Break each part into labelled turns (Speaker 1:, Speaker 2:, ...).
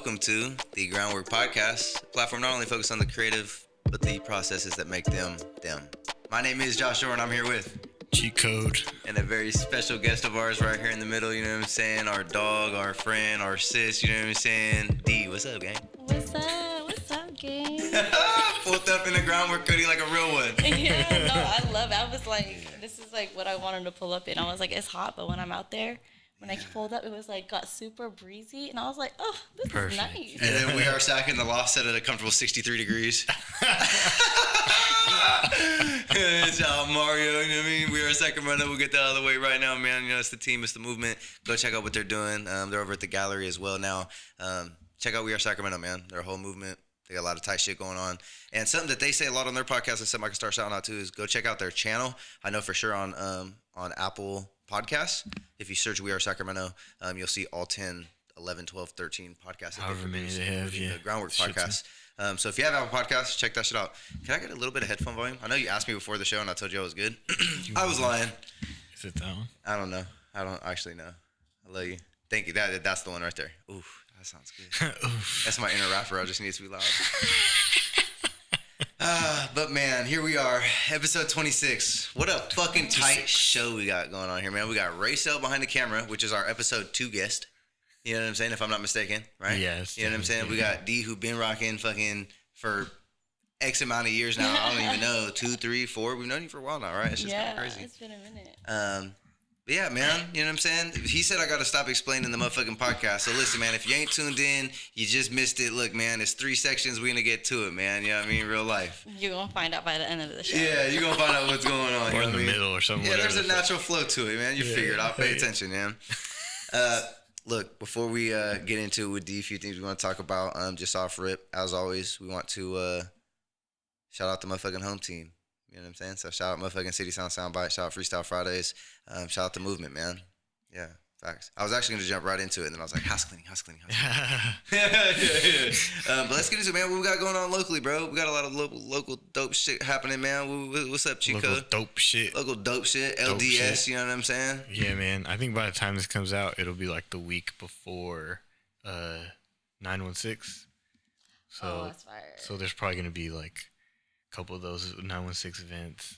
Speaker 1: welcome to the Groundwork Podcast, a platform not only focused on the creative, but the processes that make them, them. My name is Josh Shore, and I'm here with
Speaker 2: Cheat Code.
Speaker 1: And a very special guest of ours right here in the middle, you know what I'm saying? Our dog, our friend, our sis, you know what I'm saying? D, what's up, gang?
Speaker 3: What's up? What's up, gang?
Speaker 1: Pulled up in the Groundwork hoodie like a real one.
Speaker 3: Yeah, no, I love it. I was like, this is like what I wanted to pull up in. I was like, it's hot, but when I'm out there, when I pulled up, it was like got super breezy, and I was like, oh, this is nice.
Speaker 1: And then we are Sac in the loft set at a comfortable 63 degrees. It's out Mario, you know what I mean? We are Sacramento. We'll get that out of the way right now, man. You know, it's the team, it's the movement. Go check out what they're doing. They're over at the gallery as well now. Check out We Are Sacramento, man. Their whole movement. They got a lot of tight shit going on. And something that they say a lot on their podcast and something I can start shouting out to is go check out their channel. I know for sure on Apple Podcasts, if you search We Are Sacramento, you'll see all 10, 11, 12, 13 podcasts.
Speaker 2: However many they have, yeah.
Speaker 1: The Groundwork podcast. So if you have Apple Podcasts, check that shit out. Can I get a little bit of headphone volume? I know you asked me before the show and I told you I was good. I was lying.
Speaker 2: Is it that one?
Speaker 1: I don't know. I don't actually know. I love you. Thank you. That's the one right there. Ooh, that sounds good. That's my inner rapper. I just need it to be loud. But man, here we are, episode 26. What a fucking tight show we got going on here, man. We got Racel behind the camera, which is our episode 2 guest. You know what I'm saying? If I'm not mistaken, right?
Speaker 2: Yes.
Speaker 1: You know what I'm saying? We got D, who been rocking fucking for X amount of years now. I don't even know, 2, 3, 4. We've known you for a while now, right? It's just kind of crazy.
Speaker 3: It's been a minute.
Speaker 1: But yeah, man, you know what I'm saying? He said I got to stop explaining the motherfucking podcast. So listen, man, if you ain't tuned in, you just missed it. Look, man, it's 3 sections. We're going to get to it, man. You know what I mean? Real life.
Speaker 3: You're going to find out by the end of the show.
Speaker 1: Yeah, you're going to find out what's going on.
Speaker 2: Or in the middle or something.
Speaker 1: Yeah, there's a natural flow to it, man. You figured. I'll pay attention, man. Look, before we get into it with D, a few things we want to talk about, just off rip, as always, we want to shout out the motherfucking home team. You know what I'm saying? So shout out motherfucking CitySound Soundbyte, shout out Freestyle Fridays, shout out the movement, man. Yeah, facts. I was actually going to jump right into it, and then I was like, house cleaning. Yeah. But let's get into it, man. What we got going on locally, bro? We got a lot of local dope shit happening, man. What's up, Chico?
Speaker 2: Local dope shit.
Speaker 1: LDS, you know what I'm saying?
Speaker 2: Yeah, man. I think by the time this comes out, it'll be like the week before 916. So,
Speaker 3: that's fire.
Speaker 2: So there's probably going to be like a couple of those 916 events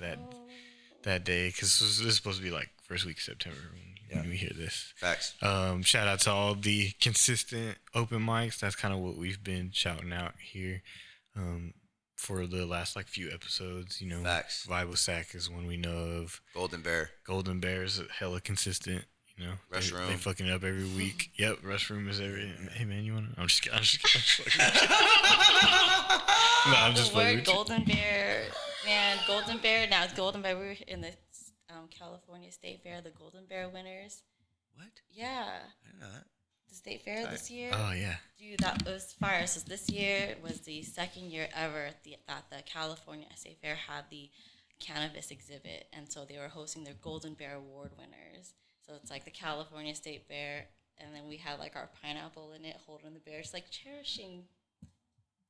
Speaker 2: that day, because this is supposed to be like first week of September when we hear this.
Speaker 1: Facts.
Speaker 2: Shout out to all the consistent open mics. That's kind of what we've been shouting out here for the last like few episodes. You know,
Speaker 1: Facts.
Speaker 2: Vibe with Sac is one we know of.
Speaker 1: Golden Bear
Speaker 2: is hella consistent. You know,
Speaker 1: Restroom.
Speaker 2: They fucking it up every week. Yep, Restroom is every. Hey man, you wanna? I'm just kidding. No, I'm just playing.
Speaker 3: Golden Bear, man. Golden Bear. Now it's Golden Bear. We were in the California State Fair. The Golden Bear winners.
Speaker 1: What?
Speaker 3: Yeah.
Speaker 1: I didn't know that.
Speaker 3: The State Fair this year.
Speaker 2: Oh yeah.
Speaker 3: Dude, that was fire. So this year was the second year ever that the California State Fair had the cannabis exhibit, and so they were hosting their Golden Bear Award winners. So it's like the California State Fair, and then we had like our pineapple in it, holding the bear. It's like cherishing,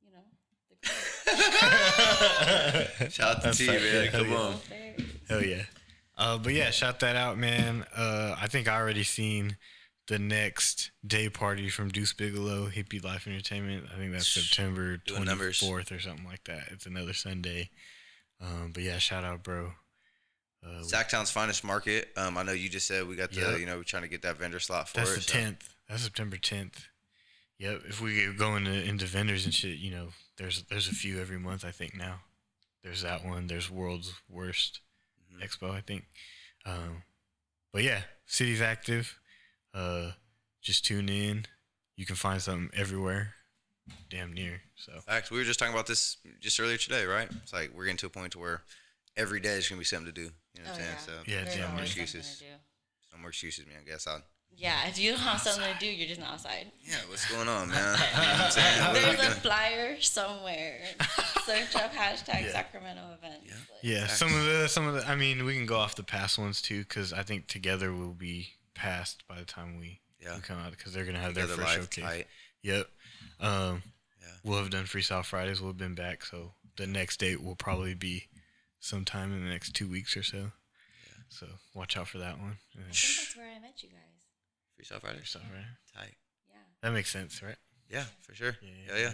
Speaker 3: you know, the grape.
Speaker 1: Shout out to T, man. Come on.
Speaker 2: Hell yeah. But yeah, shout that out, man. I think I already seen the next day party from Deuce Bigelow, Hippie Life Entertainment. I think that's September 24th or something like that. It's another Sunday. But yeah, shout out, bro.
Speaker 1: Sacktown's finest market. I know you just said we got the, we're trying to get that vendor slot for it.
Speaker 2: That's the 10th. That's September 10th. Yep. If we get going into vendors and shit, you know, there's a few every month, I think now. There's that one. There's World's Worst Expo, I think. But yeah, city's active. Just tune in. You can find something everywhere, damn near. So
Speaker 1: facts. We were just talking about this just earlier today, right? It's like we're getting to a point to where every day is gonna be something to do. You know what I'm saying? So
Speaker 2: yeah,
Speaker 1: no more excuses. No more excuses, man. Guess out.
Speaker 3: Yeah, if you don't have something to do, you're just not outside.
Speaker 1: Yeah, what's going on, man? You know what I'm saying?
Speaker 3: There's a flyer somewhere. Search up hashtag Sacramento events.
Speaker 2: Yeah, some of the. I mean, we can go off the past ones too, because I think together we'll be past by the time we come out, because they're gonna have their first showcase. Tight. Yep. We'll have done Freestyle Fridays. We'll have been back, so the next date will probably be sometime in the next 2 weeks or so. Yeah. So watch out for that one.
Speaker 3: I think that's where I met you guys.
Speaker 1: Freestyle Friday.
Speaker 2: Freestyle Friday.
Speaker 1: Tight.
Speaker 3: Yeah.
Speaker 2: That makes sense, right?
Speaker 1: Yeah, for sure. Yeah.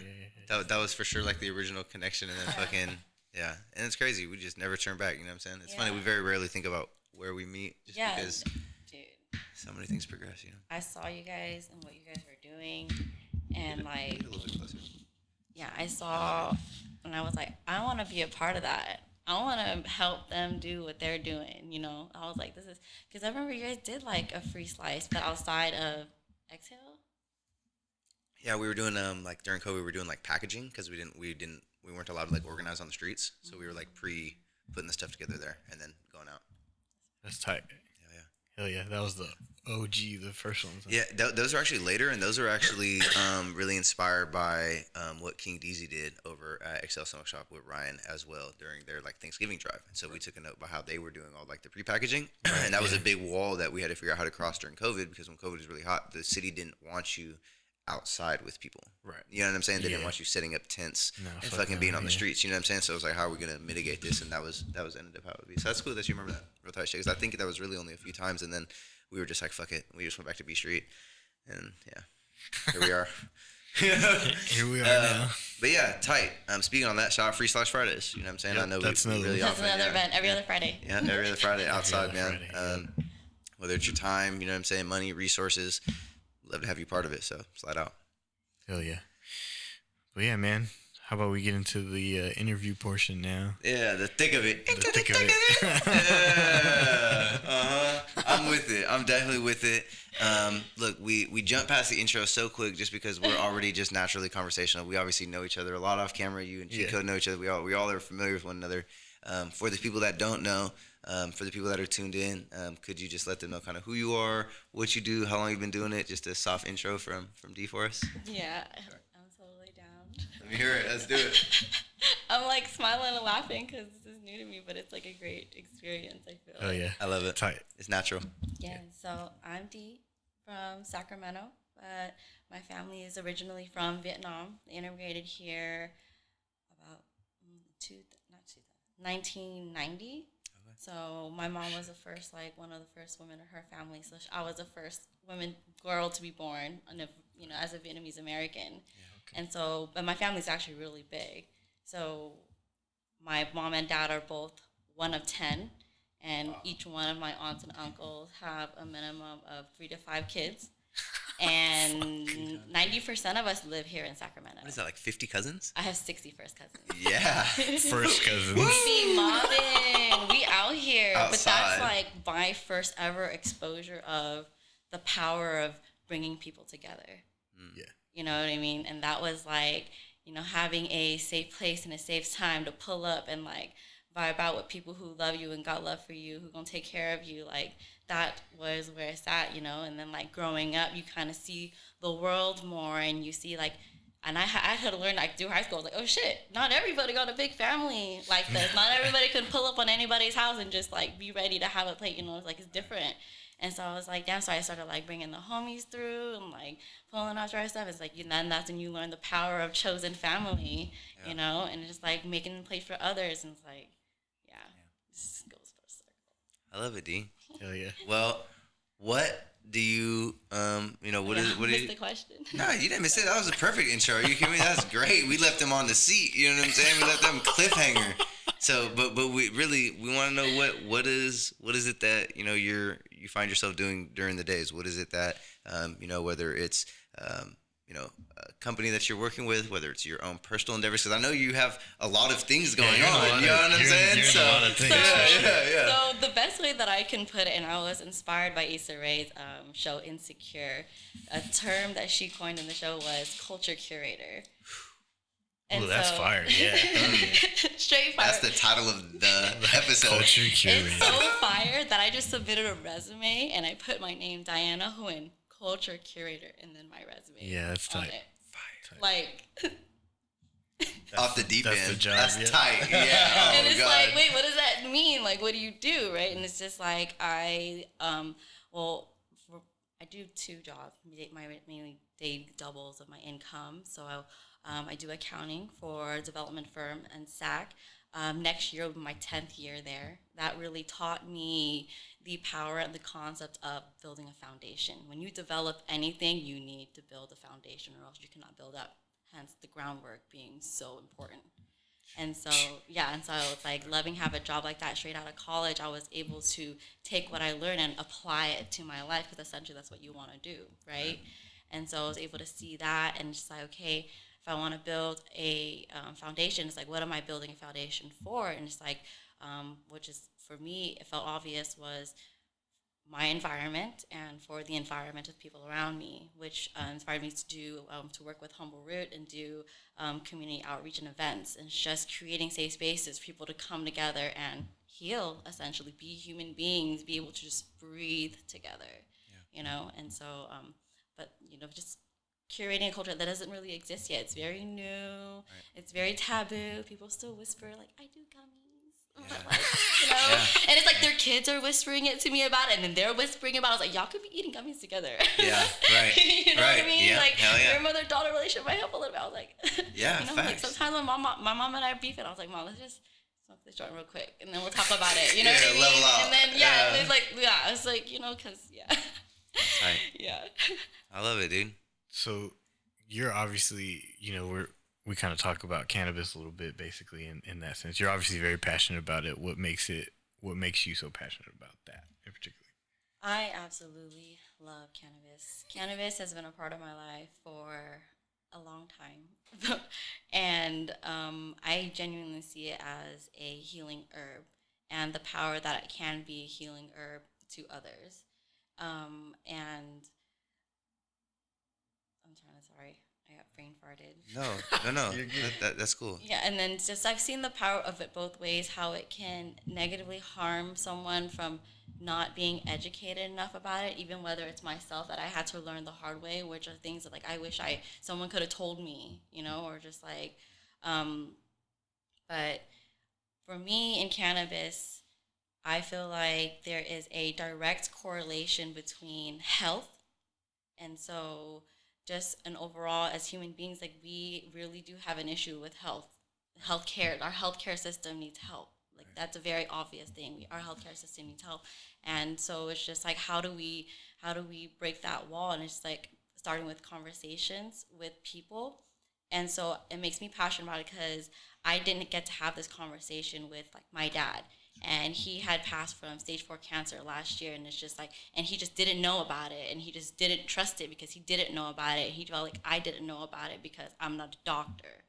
Speaker 1: That was for sure like the original connection, and then fucking yeah. And it's crazy. We just never turn back. You know what I'm saying? It's funny. We very rarely think about where we meet, just because so many things progress. You know.
Speaker 3: I saw you guys and what you guys were doing, and like,
Speaker 1: a little bit closer.
Speaker 3: yeah, I saw, and I was like, I want to be a part of that. I want to help them do what they're doing. You know, I was like, this is because I remember you guys did like a free slice, but outside of Exhale.
Speaker 1: Yeah, we were doing like during COVID, we were doing like packaging because we weren't allowed to like organize on the streets, so we were like putting the stuff together there and then going out.
Speaker 2: That's tight. Hell yeah, that was the OG, the first one.
Speaker 1: Yeah, those are actually later, and those are actually really inspired by what King Deezy did over at Excel Smoke Shop with Ryan as well during their like Thanksgiving drive. And so we took a note about how they were doing all like the pre-packaging, and that was a big wall that we had to figure out how to cross during COVID, because when COVID was really hot, the city didn't want you outside with people. Right. You know what I'm saying? They didn't want you setting up tents and fucking being on the streets. You know what I'm saying? So I was like, how are we gonna mitigate this? And that was ended up how it would be. So that's cool that you remember that real tight shit, because I think that was really only a few times, and then we were just like, fuck it. We just went back to B Street, and yeah, here we are.
Speaker 2: Here we are now.
Speaker 1: But yeah, tight. Speaking on that, shout out Free/Fridays. You know what I'm saying?
Speaker 2: Yep,
Speaker 1: I know
Speaker 2: that's
Speaker 1: we really
Speaker 3: That's
Speaker 1: often,
Speaker 3: another event every other Friday.
Speaker 1: Yeah, every other Friday outside, man.
Speaker 2: Friday,
Speaker 1: Whether it's your time, you know what I'm saying, money, resources, love to have you part of it. So slide out.
Speaker 2: Hell yeah. But yeah, man. How about we get into the interview portion now?
Speaker 1: Yeah, the thick of it.
Speaker 2: The thick of it.
Speaker 1: Yeah. I'm with it. I'm definitely with it. Look, we jump past the intro so quick just because we're already just naturally conversational. We obviously know each other a lot off camera. You and Chico know each other. We all are familiar with one another. For the people that don't know, for the people that are tuned in, could you just let them know kind of who you are, what you do, how long you've been doing it? Just a soft intro from D for us.
Speaker 3: Yeah, I'm totally down.
Speaker 1: Let me hear it. Let's do it.
Speaker 3: I'm like smiling and laughing because this is new to me, but it's like a great experience, I feel.
Speaker 2: Oh yeah,
Speaker 1: I love it.
Speaker 2: Tight.
Speaker 1: It's natural.
Speaker 3: Yeah, so I'm Dee from Sacramento, but my family is originally from Vietnam. They immigrated here about 1990. Okay. So my mom was one of the first women in her family. So I was the first girl to be born, as a Vietnamese American. Yeah, okay. And so, but my family's actually really big. So my mom and dad are both one of 10, and each one of my aunts and uncles have a minimum of 3 to 5 kids. And 90% of us live here in Sacramento.
Speaker 1: What is that, like 50 cousins?
Speaker 3: I have 60 first cousins.
Speaker 1: Yeah.
Speaker 2: First cousins.
Speaker 3: We be mobbing. We out here.
Speaker 1: Outside.
Speaker 3: But that's like my first ever exposure of the power of bringing people together.
Speaker 2: Yeah.
Speaker 3: You know what I mean? And that was like, having a safe place and a safe time to pull up and like vibe out with people who love you and got love for you, who gonna take care of you. Like, that was where it's at, and then like growing up, you kind of see the world more, and you see like, and I had to learn like through high school, like, oh shit, not everybody got a big family like this. Not everybody can pull up on anybody's house and just like be ready to have a plate, it's like, it's different. And so I was like, damn, so I started like bringing the homies through and like pulling out dry stuff. It's like, then that's when you learn the power of chosen family, and it's just like making a plate for others. And it's like, this goes full circle.
Speaker 1: I love it, D.
Speaker 2: Hell yeah.
Speaker 1: Well, what do you, what is
Speaker 3: the question?
Speaker 1: No, you didn't miss it. That was a perfect intro. Are you kidding me? That's great. We left them on the seat. You know what I'm saying? We left them cliffhanger. So, but we want to know what is it that, you find yourself doing during the days? What is it that, whether it's, a company that you're working with, whether it's your own personal endeavors, because I know you have a lot of things going on. You know what I'm saying?
Speaker 2: So, a lot of things.
Speaker 3: So the best way that I can put it, and I was inspired by Issa Rae's show Insecure, a term that she coined in the show was culture curator.
Speaker 2: Oh, that's fire. Yeah.
Speaker 3: Straight fire.
Speaker 1: That's the title of the episode.
Speaker 2: Culture curator.
Speaker 3: It's so fire that I just submitted a resume and I put my name, Diana Huynh, culture curator, and then my resume.
Speaker 2: Yeah, that's tight.
Speaker 3: Like,
Speaker 1: off the deep end.
Speaker 2: That's the job.
Speaker 1: That's tight. Yeah. Oh,
Speaker 3: and it's
Speaker 1: God.
Speaker 3: like, wait, what does that mean? Like, what do you do, right? And it's just like I do 2 jobs. My mainly day doubles of my income. So I do accounting for a development firm and SAC. Next year will be my 10th year there. That really taught me the power and the concept of building a foundation. When you develop anything, you need to build a foundation, or else you cannot build up. Hence, the groundwork being so important. And so, it's like loving have a job like that straight out of college. I was able to take what I learned and apply it to my life, because essentially that's what you want to do, right? And so I was able to see that and just like, okay, if I want to build a foundation, it's like, what am I building a foundation for? And it's like, which is, for me, it felt obvious, was my environment and for the environment of people around me, which inspired me to work with Humble Root and do community outreach and events, and just creating safe spaces for people to come together and heal, essentially, be human beings, be able to just breathe together, and so, just curating a culture that doesn't really exist yet. It's very new, it's very taboo, people still whisper, like, I do gummies. But and it's like their kids are whispering it to me about it, and then they're whispering about it. I was like, y'all could be eating gummies together.
Speaker 1: Yeah, right.
Speaker 3: You know what I mean?
Speaker 1: Yeah,
Speaker 3: like,
Speaker 1: yeah.
Speaker 3: your mother-daughter relationship might help a little bit. I was like,
Speaker 1: facts.
Speaker 3: like sometimes when my mom and I are beefing, I was like, Mom, let's just smoke this joint real quick, and then we'll talk about it. You know what I mean?
Speaker 1: Level out.
Speaker 3: And then it's like, it's like, because
Speaker 1: Right.
Speaker 3: Yeah.
Speaker 1: I love it, dude.
Speaker 2: So you're obviously, we kind of talk about cannabis a little bit, basically, in that sense. You're obviously very passionate about it. What makes you so passionate about that in particular?
Speaker 3: I absolutely love cannabis. Cannabis has been a part of my life for a long time. And I genuinely see it as a healing herb, and the power that it can be a healing herb to others. And sorry, I got brain farted.
Speaker 1: No. That's cool.
Speaker 3: Yeah, and then just I've seen the power of it both ways, how it can negatively harm someone from not being educated enough about it, even whether it's myself that I had to learn the hard way, which are things that, like, I wish someone could have told me, or just like, but for me in cannabis, I feel like there is a direct correlation between health, and so just an overall, as human beings, like, we really do have an issue with healthcare. Our healthcare system needs help. Like, that's a very obvious thing. Our healthcare system needs help, and so it's just like, how do we break that wall? And it's like starting with conversations with people, and so it makes me passionate about it, because I didn't get to have this conversation with, like, my dad. And he had passed from stage 4 cancer last year, and it's just like, and he just didn't know about it, and he just didn't trust it because he didn't know about it. He felt like I didn't know about it because I'm not a doctor.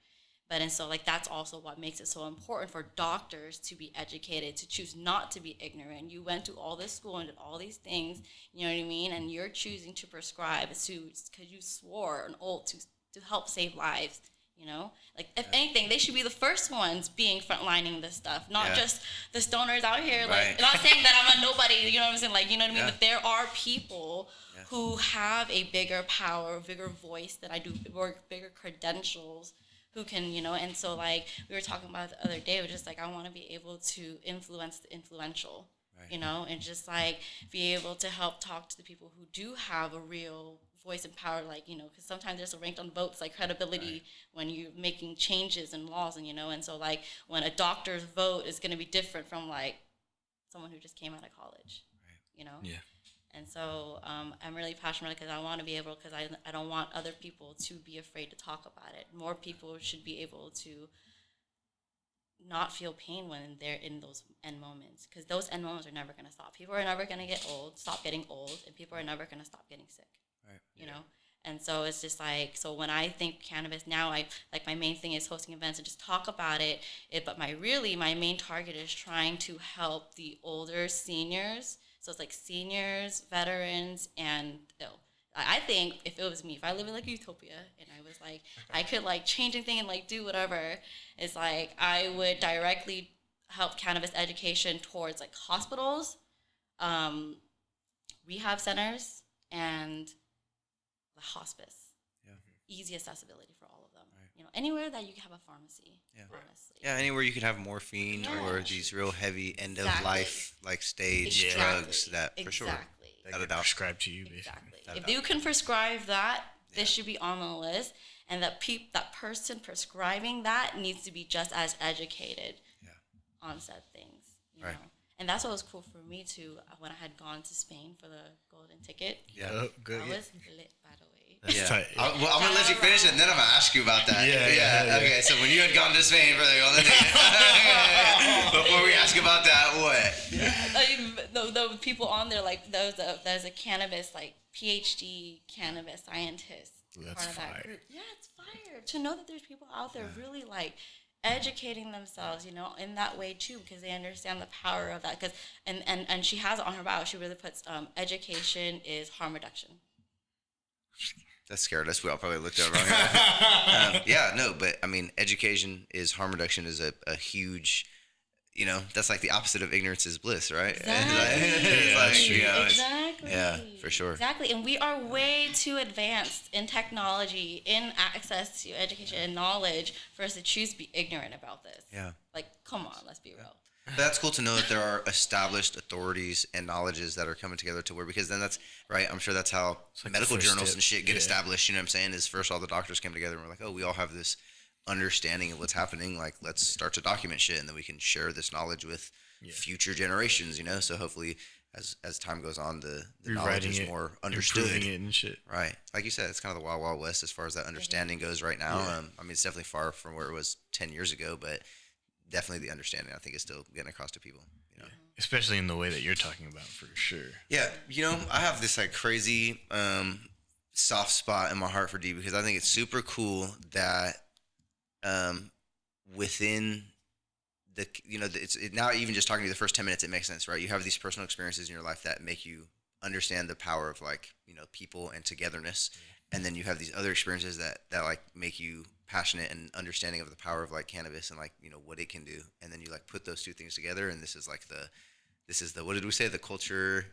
Speaker 3: And so, like, that's also what makes it so important for doctors to be educated, to choose not to be ignorant. You went to all this school and did all these things, you know what I mean? And you're choosing to prescribe because you swore an oath to help save lives. Like, if anything, they should be the first ones being frontlining this stuff, not just the stoners out here. Like, not saying that I'm a nobody, you know what I'm saying? Like, you know what I mean? But there are people who have a bigger power, bigger voice than I do, or bigger credentials, who can, and so, like, we were talking about it the other day, it was just like, I want to be able to influence the influential, and just, like, be able to help talk to the people who do have a real voice and power, like, because sometimes there's a ranked on votes, like, credibility when you're making changes and laws, and so, like, when a doctor's vote is going to be different from, like, someone who just came out of college,
Speaker 2: Yeah.
Speaker 3: And so I'm really passionate because I want to be able, because I don't want other people to be afraid to talk about it. More people should be able to not feel pain when they're in those end moments, because those end moments are never going to stop. People are never going to stop getting old, and people are never going to stop getting sick. Right. And so it's just like, so when I think cannabis now, my main thing is hosting events and just talk about it. But my main target is trying to help the older seniors. So it's like seniors, veterans, and I think if it was me, if I live in, like, utopia, and I was like, I could, like, change anything and, like, do whatever, it's like I would directly help cannabis education towards, like, hospitals, rehab centers, and the hospice. Easy accessibility for all of them. Anywhere that you have a pharmacy. Honestly.
Speaker 1: Yeah, anywhere you could have morphine or these real heavy end of life, like, stage drugs that for sure.
Speaker 2: That are prescribed to you, basically.
Speaker 3: Exactly. If you can prescribe that, this should be on the list, and that person prescribing that needs to be just as educated on said things, you
Speaker 1: Right.
Speaker 3: know. And that's what was cool for me too when I had gone to Spain for the golden ticket.
Speaker 1: Yeah.
Speaker 2: Oh, good.
Speaker 3: That was lit, by the way.
Speaker 1: Yeah.
Speaker 2: tight.
Speaker 1: I'm gonna let you finish it, and then I'm gonna ask you about that.
Speaker 2: Yeah.
Speaker 1: Okay. So when you had gone to Spain for the golden ticket, before we ask about that, what?
Speaker 3: The people on there, like there's a cannabis like PhD cannabis scientist.
Speaker 2: That's
Speaker 3: part of that
Speaker 2: fire.
Speaker 3: group. Yeah, it's fire to know that there's people out there really like educating themselves, you know, in that way too, because they understand the power of that. Because and she has it on her bio. She really puts education is harm reduction.
Speaker 1: That scared us. We all probably looked at it wrong. Yeah, no, but I mean, education is harm reduction is a huge, you know, that's like the opposite of ignorance is bliss, right?
Speaker 3: Exactly.
Speaker 1: Exactly. Yeah, for sure.
Speaker 3: Exactly. And we are way too advanced in technology, in access to education and knowledge for us to choose to be ignorant about this.
Speaker 1: Yeah.
Speaker 3: Like, come on, let's be real.
Speaker 1: But that's cool to know that there are established authorities and knowledges that are coming together to where, because then that's right. I'm sure that's how
Speaker 2: like
Speaker 1: medical
Speaker 2: the first
Speaker 1: journals
Speaker 2: step.
Speaker 1: and shit get
Speaker 2: Yeah.
Speaker 1: established. You know what I'm saying? Is first all the doctors came together and we're like, oh, we all have this understanding of what's happening. Like, let's start to document shit, and then we can share this knowledge with future generations. You know, so hopefully, as time goes on, the knowledge is more understood.
Speaker 2: Improving it and shit.
Speaker 1: Right, like you said, it's kind of the wild, wild west as far as that understanding goes right now.
Speaker 2: Yeah.
Speaker 1: I mean, it's definitely far from where it was 10 years ago, but definitely the understanding I think is still getting across to people. You know,
Speaker 2: Especially in the way that you're talking about, for sure.
Speaker 1: yeah. You know, I have this like crazy soft spot in my heart for D, because I think it's super cool that within the, you know, now even just talking to you the first 10 minutes, it makes sense, right? You have these personal experiences in your life that make you understand the power of like, you know, people and togetherness. And then you have these other experiences that like make you passionate and understanding of the power of like cannabis and like, you know, what it can do. And then you like put those two things together, and this is the what did we say? The culture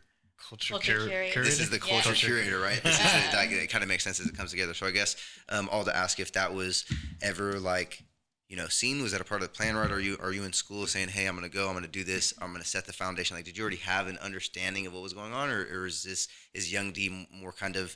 Speaker 3: Curator.
Speaker 1: This is the culture curator, right? This is it kind of makes sense as it comes together. So I guess all to ask if that was ever like, you know, seen, was that a part of the plan, right? Are you in school saying, hey, I'm gonna do this, I'm gonna set the foundation? Like, did you already have an understanding of what was going on, or is young D more kind of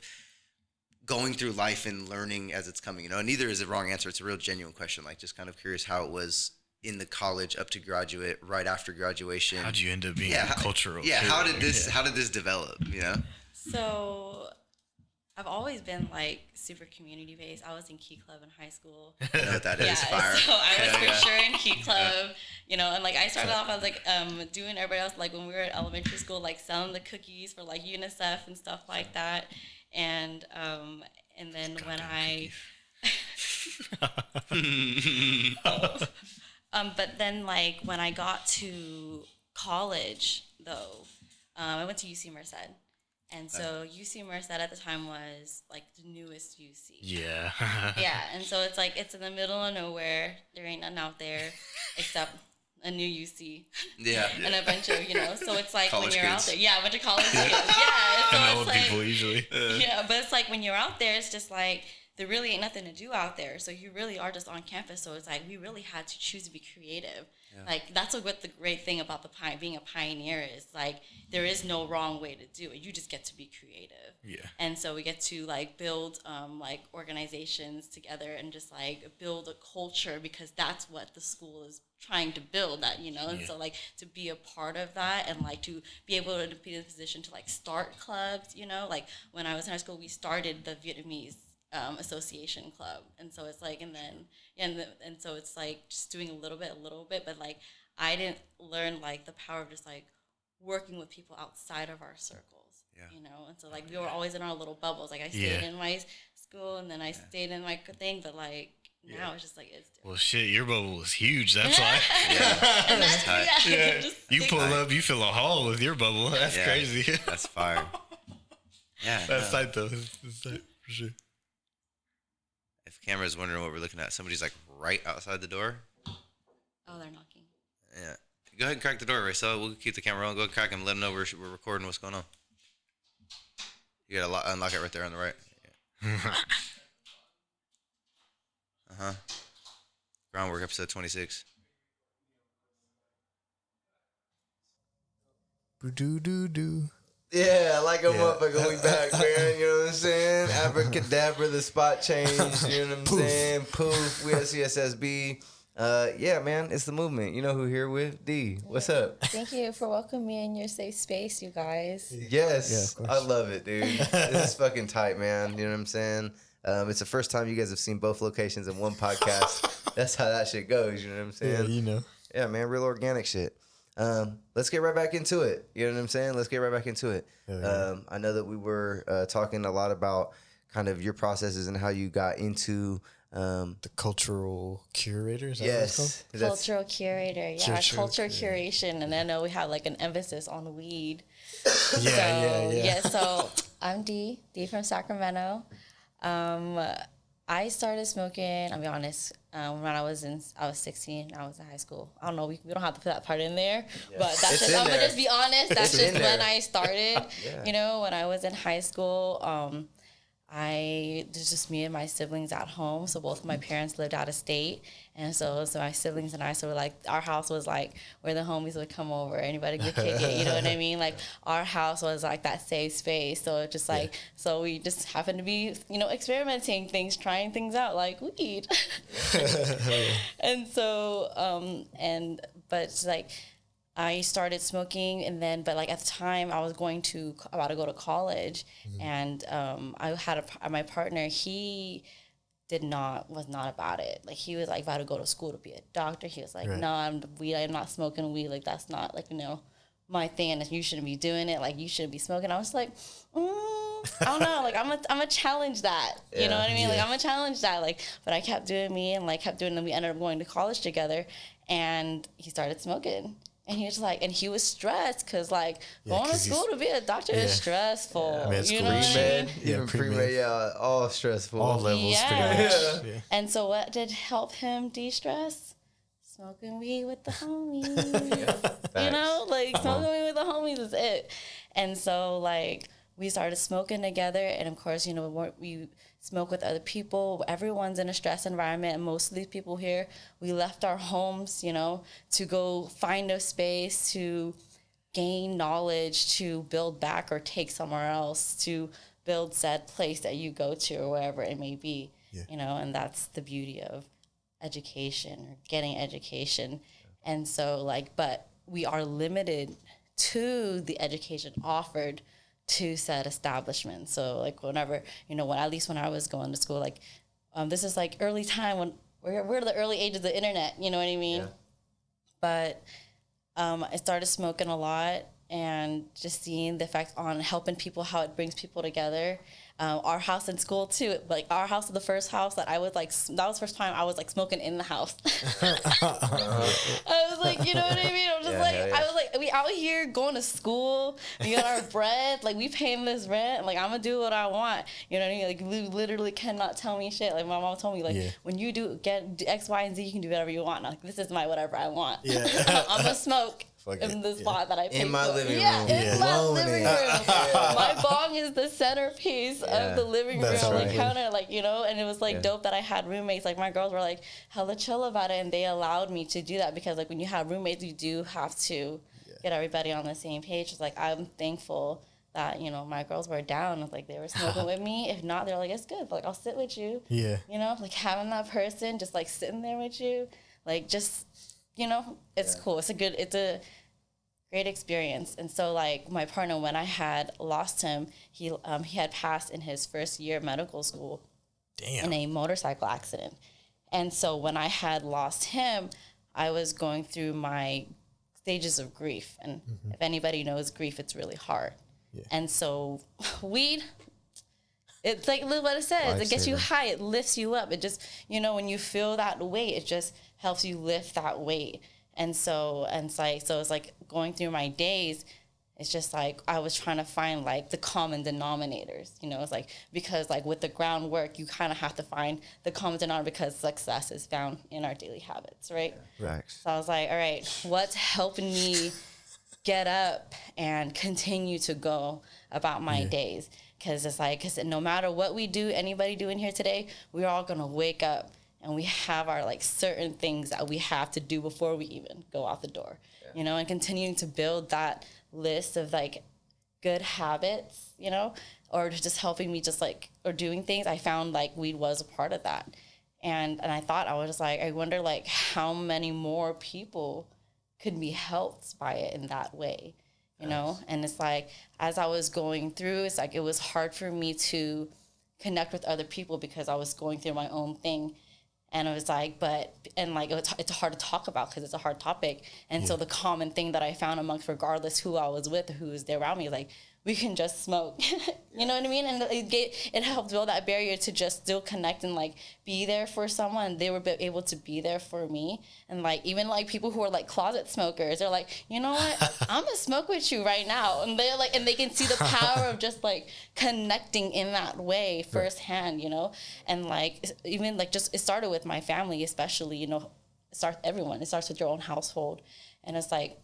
Speaker 1: going through life and learning as it's coming? You know, and neither is a wrong answer. It's a real genuine question. Like, just kind of curious how it was in the college up to graduate, right after graduation.
Speaker 2: How'd you end up being a cultural?
Speaker 1: Yeah, how did
Speaker 2: curator?
Speaker 1: how did this develop? You know.
Speaker 3: So I've always been like super community based. I was in Key Club in high school.
Speaker 1: I know what that is. Fire.
Speaker 3: So I was for sure in Key Club, you know, and like I started off, I was like doing everybody else, like when we were in elementary school, like selling the cookies for like UNICEF and stuff like that. And then when I but then like when I got to college though, I went to UC Merced. And so UC Merced at the time was like the newest UC.
Speaker 2: Yeah.
Speaker 3: Yeah, and so it's like it's in the middle of nowhere. There ain't nothing out there except a new UC.
Speaker 1: Yeah.
Speaker 3: And a bunch of, you know, so it's like
Speaker 1: College
Speaker 3: when you're
Speaker 1: kids.
Speaker 3: out there. Yeah, a bunch of college kids. Yeah. So
Speaker 2: And
Speaker 3: it's
Speaker 2: old
Speaker 3: like,
Speaker 2: people usually.
Speaker 3: yeah, but it's like when you're out there, it's just like there really ain't nothing to do out there. So you really are just on campus. So it's like we really had to choose to be creative. Yeah. Like that's what the great thing about being a pioneer is. Like there is no wrong way to do it. You just get to be creative.
Speaker 2: Yeah.
Speaker 3: And so we get to like build like organizations together and just like build a culture, because that's what the school is trying to build, that, you know. And so like to be a part of that and like to be able to be in a position to like start clubs, you know, like when I was in high school we started the Vietnamese association club, and so it's like, and so it's like just doing a little bit, but like I didn't learn like the power of just like working with people outside of our circles, you know. And so like we were always in our little bubbles. Like I stayed in my school, and then I stayed in my thing, but like now it's just like it's different.
Speaker 2: Well, shit, your bubble was huge. That's why.
Speaker 3: And that's
Speaker 2: You pull up, you fill a hall with your bubble. That's crazy.
Speaker 1: That's fire. Yeah.
Speaker 2: That's tight though. That's tight for sure.
Speaker 1: If camera's wondering what we're looking at, somebody's like right outside the door.
Speaker 3: Oh, they're knocking.
Speaker 1: Yeah. Go ahead and crack the door, Raycel. We'll keep the camera on. Go crack them. Let them know we're recording what's going on. You gotta unlock it right there on the right. Yeah. Groundwork, episode 26.
Speaker 2: Do.
Speaker 4: Yeah, like a motherfucker, we back, man. You know what I'm saying? Abracadabra, the spot change. You know what I'm saying? Poof, we at CSSB. Yeah, man, it's the movement. You know who here with? D. What's up?
Speaker 3: Thank you for welcoming me in your safe space, you guys.
Speaker 4: Yes,
Speaker 2: Yeah, of
Speaker 4: I
Speaker 2: course.
Speaker 4: love it, dude. This is fucking tight, man. You know what I'm saying? It's the first time you guys have seen both locations in one podcast. That's how that shit goes. You know what I'm
Speaker 2: Yeah,
Speaker 4: saying?
Speaker 2: you know.
Speaker 4: Yeah, man, real organic shit. Let's get right back into it. You know what I'm saying? Let's get right back into it.
Speaker 2: Yeah.
Speaker 4: I know that we were talking a lot about kind of your processes and how you got into.
Speaker 2: The cultural curators.
Speaker 4: Yes, that's-
Speaker 3: Cultural curator, yeah,
Speaker 2: Cultural
Speaker 3: culture curation, and I know we have like an emphasis on weed.
Speaker 2: Yeah.
Speaker 3: So I'm D from Sacramento. I started smoking, I'll be honest, when I was 16, I was in high school. I don't know, we don't have to put that part in there, but that's
Speaker 4: It's
Speaker 3: just,
Speaker 4: in
Speaker 3: I'm gonna
Speaker 4: there.
Speaker 3: just be honest, that's
Speaker 4: It's in
Speaker 3: just when
Speaker 4: there.
Speaker 3: I started.
Speaker 4: Yeah.
Speaker 3: You know, when I was in high school, there's just me and my siblings at home. So both of my parents lived out of state. And so my siblings and I, so we're like, our house was like where the homies would come over. Anybody could kick it, you know what I mean? Like our house was like that safe space. So it just like, so we just happened to be, you know, experimenting things, trying things out like weed. And so, but it's like, I started smoking, and then, but like at the time, I was about to go to college, and I had my partner. He was not about it. Like he was like about to go to school to be a doctor. He was like,
Speaker 2: Right.
Speaker 3: no, I'm not smoking weed. Like that's not like my thing, and you shouldn't be doing it. Like you shouldn't be smoking. I was like, I don't know. Like I'm a challenge that. You know what I mean? Like I'm a challenge that. Like, but I kept doing me, and like kept doing. And we ended up going to college together, and he started smoking. And he was like, and he was stressed because like going to
Speaker 2: 'cause
Speaker 3: school to be a doctor is stressful.
Speaker 2: Med
Speaker 3: You
Speaker 2: school
Speaker 3: know what I
Speaker 4: Pre-med,
Speaker 3: mean?
Speaker 4: even pre-med, yeah, all stressful.
Speaker 2: All levels,
Speaker 3: Yeah.
Speaker 2: pretty much. Yeah.
Speaker 3: And so what did help him de-stress? Smoking weed with the homies. You know, like smoking weed with the homies is it. And so like we started smoking together, and of course, you know, we smoke with other people. Everyone's in a stress environment, and most of these people here, we left our homes, you know, to go find a space to gain knowledge, to build back or take somewhere else, to build said place that you go to or wherever it may be. You know, and that's the beauty of education or getting education. And so like, but we are limited to the education offered to said establishment. So like whenever, you know, at least when I was going to school, like this is like early time when we're the early ages of the internet, you know what I mean?
Speaker 4: Yeah.
Speaker 3: But I started smoking a lot, and just seeing the effect on helping people, how it brings people together. Our house in school too, like our house was the first house that I was like, that was the first time I was like smoking in the house. I was like, you know what I mean? I'm just I was like, we out here going to school, we got our bread, like we paying this rent, like I'm gonna do what I want. You know what I mean? Like you literally cannot tell me shit. Like my mom told me, like when you do X, Y, and Z, you can do whatever you want. Like this is my whatever I want.
Speaker 2: Yeah.
Speaker 3: I'm gonna smoke.
Speaker 2: Fuck
Speaker 3: In
Speaker 2: it.
Speaker 3: the spot that I paid
Speaker 4: In my
Speaker 3: for.
Speaker 4: living
Speaker 3: Yeah,
Speaker 4: room.
Speaker 3: in my
Speaker 4: Blowing
Speaker 3: living
Speaker 4: it.
Speaker 3: room. My bong is the centerpiece of the living room,
Speaker 2: That's
Speaker 3: the
Speaker 2: right.
Speaker 3: counter, like, you know, and it was like dope that I had roommates. Like my girls were like hella chill about it, and they allowed me to do that, because like when you have roommates, you do have to get everybody on the same page. It's like I'm thankful that, you know, my girls were down. It's like they were smoking with me. If not, they're like, it's good. Like I'll sit with you.
Speaker 2: Yeah.
Speaker 3: You know, like having that person just like sitting there with you, like just, you know, it's cool. It's a great experience. And so like my partner, when I had lost him, he had passed in his first year of medical school.
Speaker 2: Damn.
Speaker 3: In a motorcycle accident. And so when I had lost him, I was going through my stages of grief. And if anybody knows grief, it's really hard. Yeah. And so weed, it's like what it says, it gets you high, it lifts you up. It just, you know, when you feel that weight, it just helps you lift that weight. And so, it's like going through my days, it's just like I was trying to find like the common denominators, you know. It's like, because like with the groundwork, you kind of have to find the common denominator, because success is found in our daily habits, right?
Speaker 4: Right.
Speaker 3: So I was like, all right, what's helping me get up and continue to go about my days? Because it's like, no matter what we do, anybody do in here today, we're all gonna wake up and we have our like certain things that we have to do before we even go out the door, you know, and continuing to build that list of like good habits, you know, or just helping me just like, or doing things. I found like weed was a part of that. And I thought, I was like, I wonder like how many more people could be helped by it in that way, you know? And it's like, as I was going through, it's like, it was hard for me to connect with other people because I was going through my own thing. And it was like, it's hard to talk about because it's a hard topic. And so the common thing that I found amongst, regardless who I was with or who was there around me, like, we can just smoke. You know what I mean? And it helped build that barrier to just still connect and like be there for someone. They were able to be there for me. And like, even like people who are like closet smokers, they're like, you know what? I'm gonna smoke with you right now. And they're like, and they can see the power of just like connecting in that way firsthand, you know? And like, even like just, it started with my family, especially, you know, it starts with your own household. And it's like,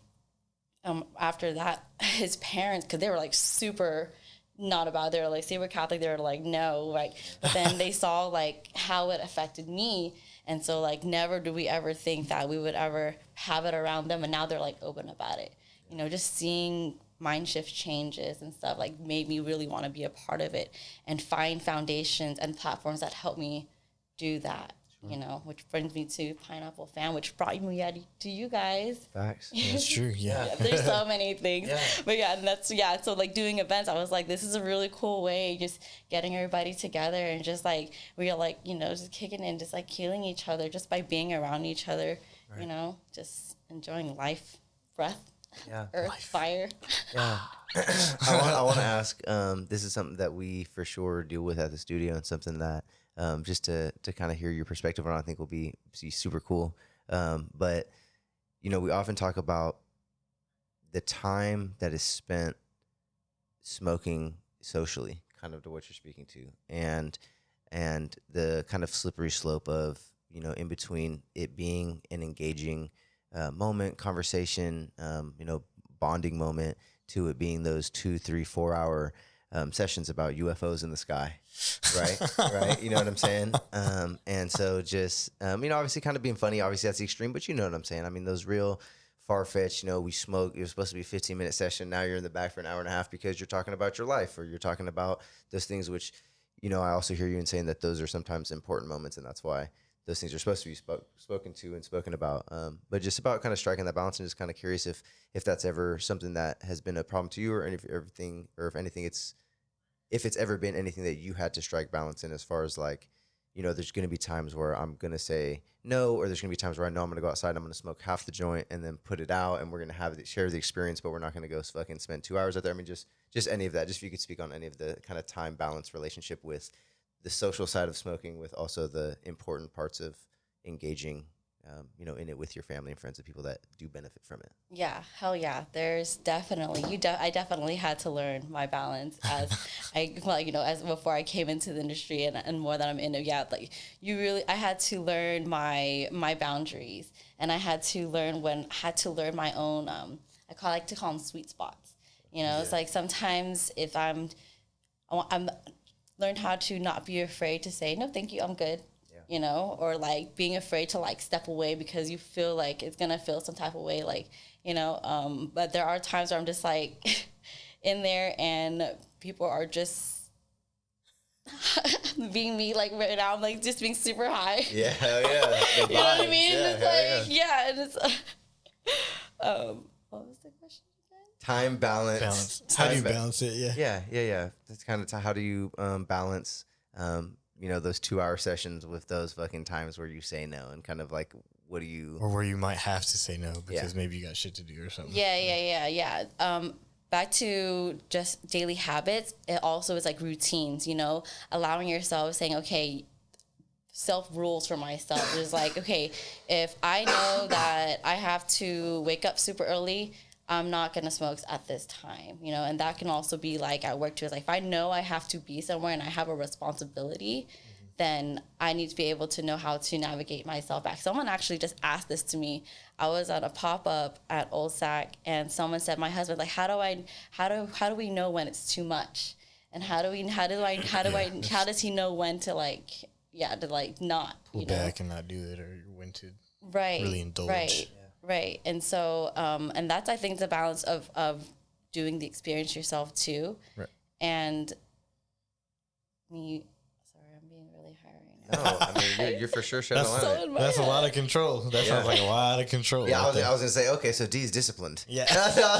Speaker 3: after that, his parents, because they were like super not about it. They were like, they were Catholic. They were like, no, like, but then they saw like how it affected me. And so like, never do we ever think that we would ever have it around them. And now they're like open about it. You know, just seeing mind shift changes and stuff like made me really want to be a part of it and find foundations and platforms that help me do that. You know, which brings me to Pineapple Fan, which brought me to you guys.
Speaker 4: Facts.
Speaker 2: That's true. Yeah.
Speaker 3: There's so many things.
Speaker 4: Yeah.
Speaker 3: But yeah, so like doing events, I was like, this is a really cool way, just getting everybody together and just like, we are like, you know, just kicking in, just like healing each other just by being around each other, you know, just enjoying life, breath, earth, fire.
Speaker 4: Yeah. I want to ask, this is something that we for sure deal with at the studio and something that, just to kind of hear your perspective on, I think will be super cool. But, you know, we often talk about the time that is spent smoking socially, kind of to what you're speaking to, and the kind of slippery slope of, you know, in between it being an engaging moment, conversation, you know, bonding moment, to it being those 2, 3, 4 hour sessions about UFOs in the sky, right? You know what I'm saying? And so just, you know, obviously kind of being funny, obviously that's the extreme, but you know what I'm saying? I mean, those real far-fetched, you know, we smoke, it was supposed to be a 15-minute session, now you're in the back for an hour and a half because you're talking about your life or you're talking about those things which, you know, I also hear you in saying that those are sometimes important moments and that's why those things are supposed to be spoken to and spoken about. But just about kind of striking that balance and just kind of curious if that's ever something that has been a problem to you or if anything if it's ever been anything that you had to strike balance in as far as like, you know, there's going to be times where I'm going to say no, or there's going to be times where I know I'm going to go outside and I'm going to smoke half the joint and then put it out and we're going to share the experience, but we're not going to go fucking spend 2 hours out there. I mean, just any of that, just if you could speak on any of the kind of time balance relationship with the social side of smoking with also the important parts of engaging, you know, in it with your family and friends and people that do benefit from it.
Speaker 3: Yeah, hell yeah. There's definitely, I definitely had to learn my balance as as before I came into the industry and more that I'm in it. Yeah, like I had to learn my boundaries and I had to learn my own, I like to call them sweet spots. You know, it's like sometimes if I'm learned how to not be afraid to say, no, thank you, I'm good. You know, or like being afraid to like step away because you feel like it's gonna feel some type of way, like, you know, but there are times where I'm just like in there and people are just being me, like right now I'm like just being super high.
Speaker 4: Yeah, hell yeah.
Speaker 3: You know what I mean? It's like, and it's what was the question again?
Speaker 4: Time balance.
Speaker 2: How do you balance it?
Speaker 4: Yeah. That's kind of how do you balance you know, those 2 hour sessions with those fucking times where you say no and kind of like, what do you...
Speaker 2: Or where you might have to say no because maybe you got shit to do or something.
Speaker 3: Yeah. Back to just daily habits, it also is like routines, you know, allowing yourself saying, okay, self rules for myself is like, okay, if I know that I have to wake up super early, I'm not going to smoke at this time, you know, and that can also be like at work too. It's like if I know I have to be somewhere and I have a responsibility, then I need to be able to know how to navigate myself back. Someone actually just asked this to me. I was at a pop-up at Old Sac and someone said, my husband, like, how do we know when it's too much? And how does he know when to not
Speaker 2: pull back and not do it, or when to really indulge.
Speaker 3: Right. And so, and that's, I think, the balance of doing the experience yourself too.
Speaker 2: Right.
Speaker 3: And sorry, I'm being really high right
Speaker 4: No, I mean you're for sure shedding a limit.
Speaker 3: So in my
Speaker 2: That's a
Speaker 3: head.
Speaker 2: lot of control. That sounds like a lot of control.
Speaker 4: Yeah,
Speaker 2: right
Speaker 4: I was gonna say, okay, so D's disciplined.
Speaker 2: Yeah.
Speaker 4: No,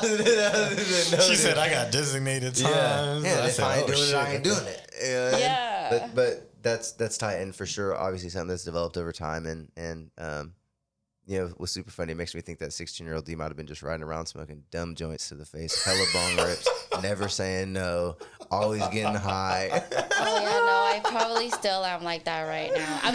Speaker 2: She said, I got designated times.
Speaker 4: Yeah,
Speaker 2: I
Speaker 4: if
Speaker 2: said,
Speaker 4: I ain't
Speaker 2: oh,
Speaker 4: doing
Speaker 2: shit.
Speaker 4: it, I ain't doing it. Yeah.
Speaker 3: Yeah.
Speaker 4: But that's tight, and for sure, obviously something that's developed over time, and you know, was super funny. It makes me think that 16-year-old D might have been just riding around smoking dumb joints to the face, hella bong rips, never saying no, always getting high.
Speaker 3: Oh yeah, no, I probably still am like that right now. I'm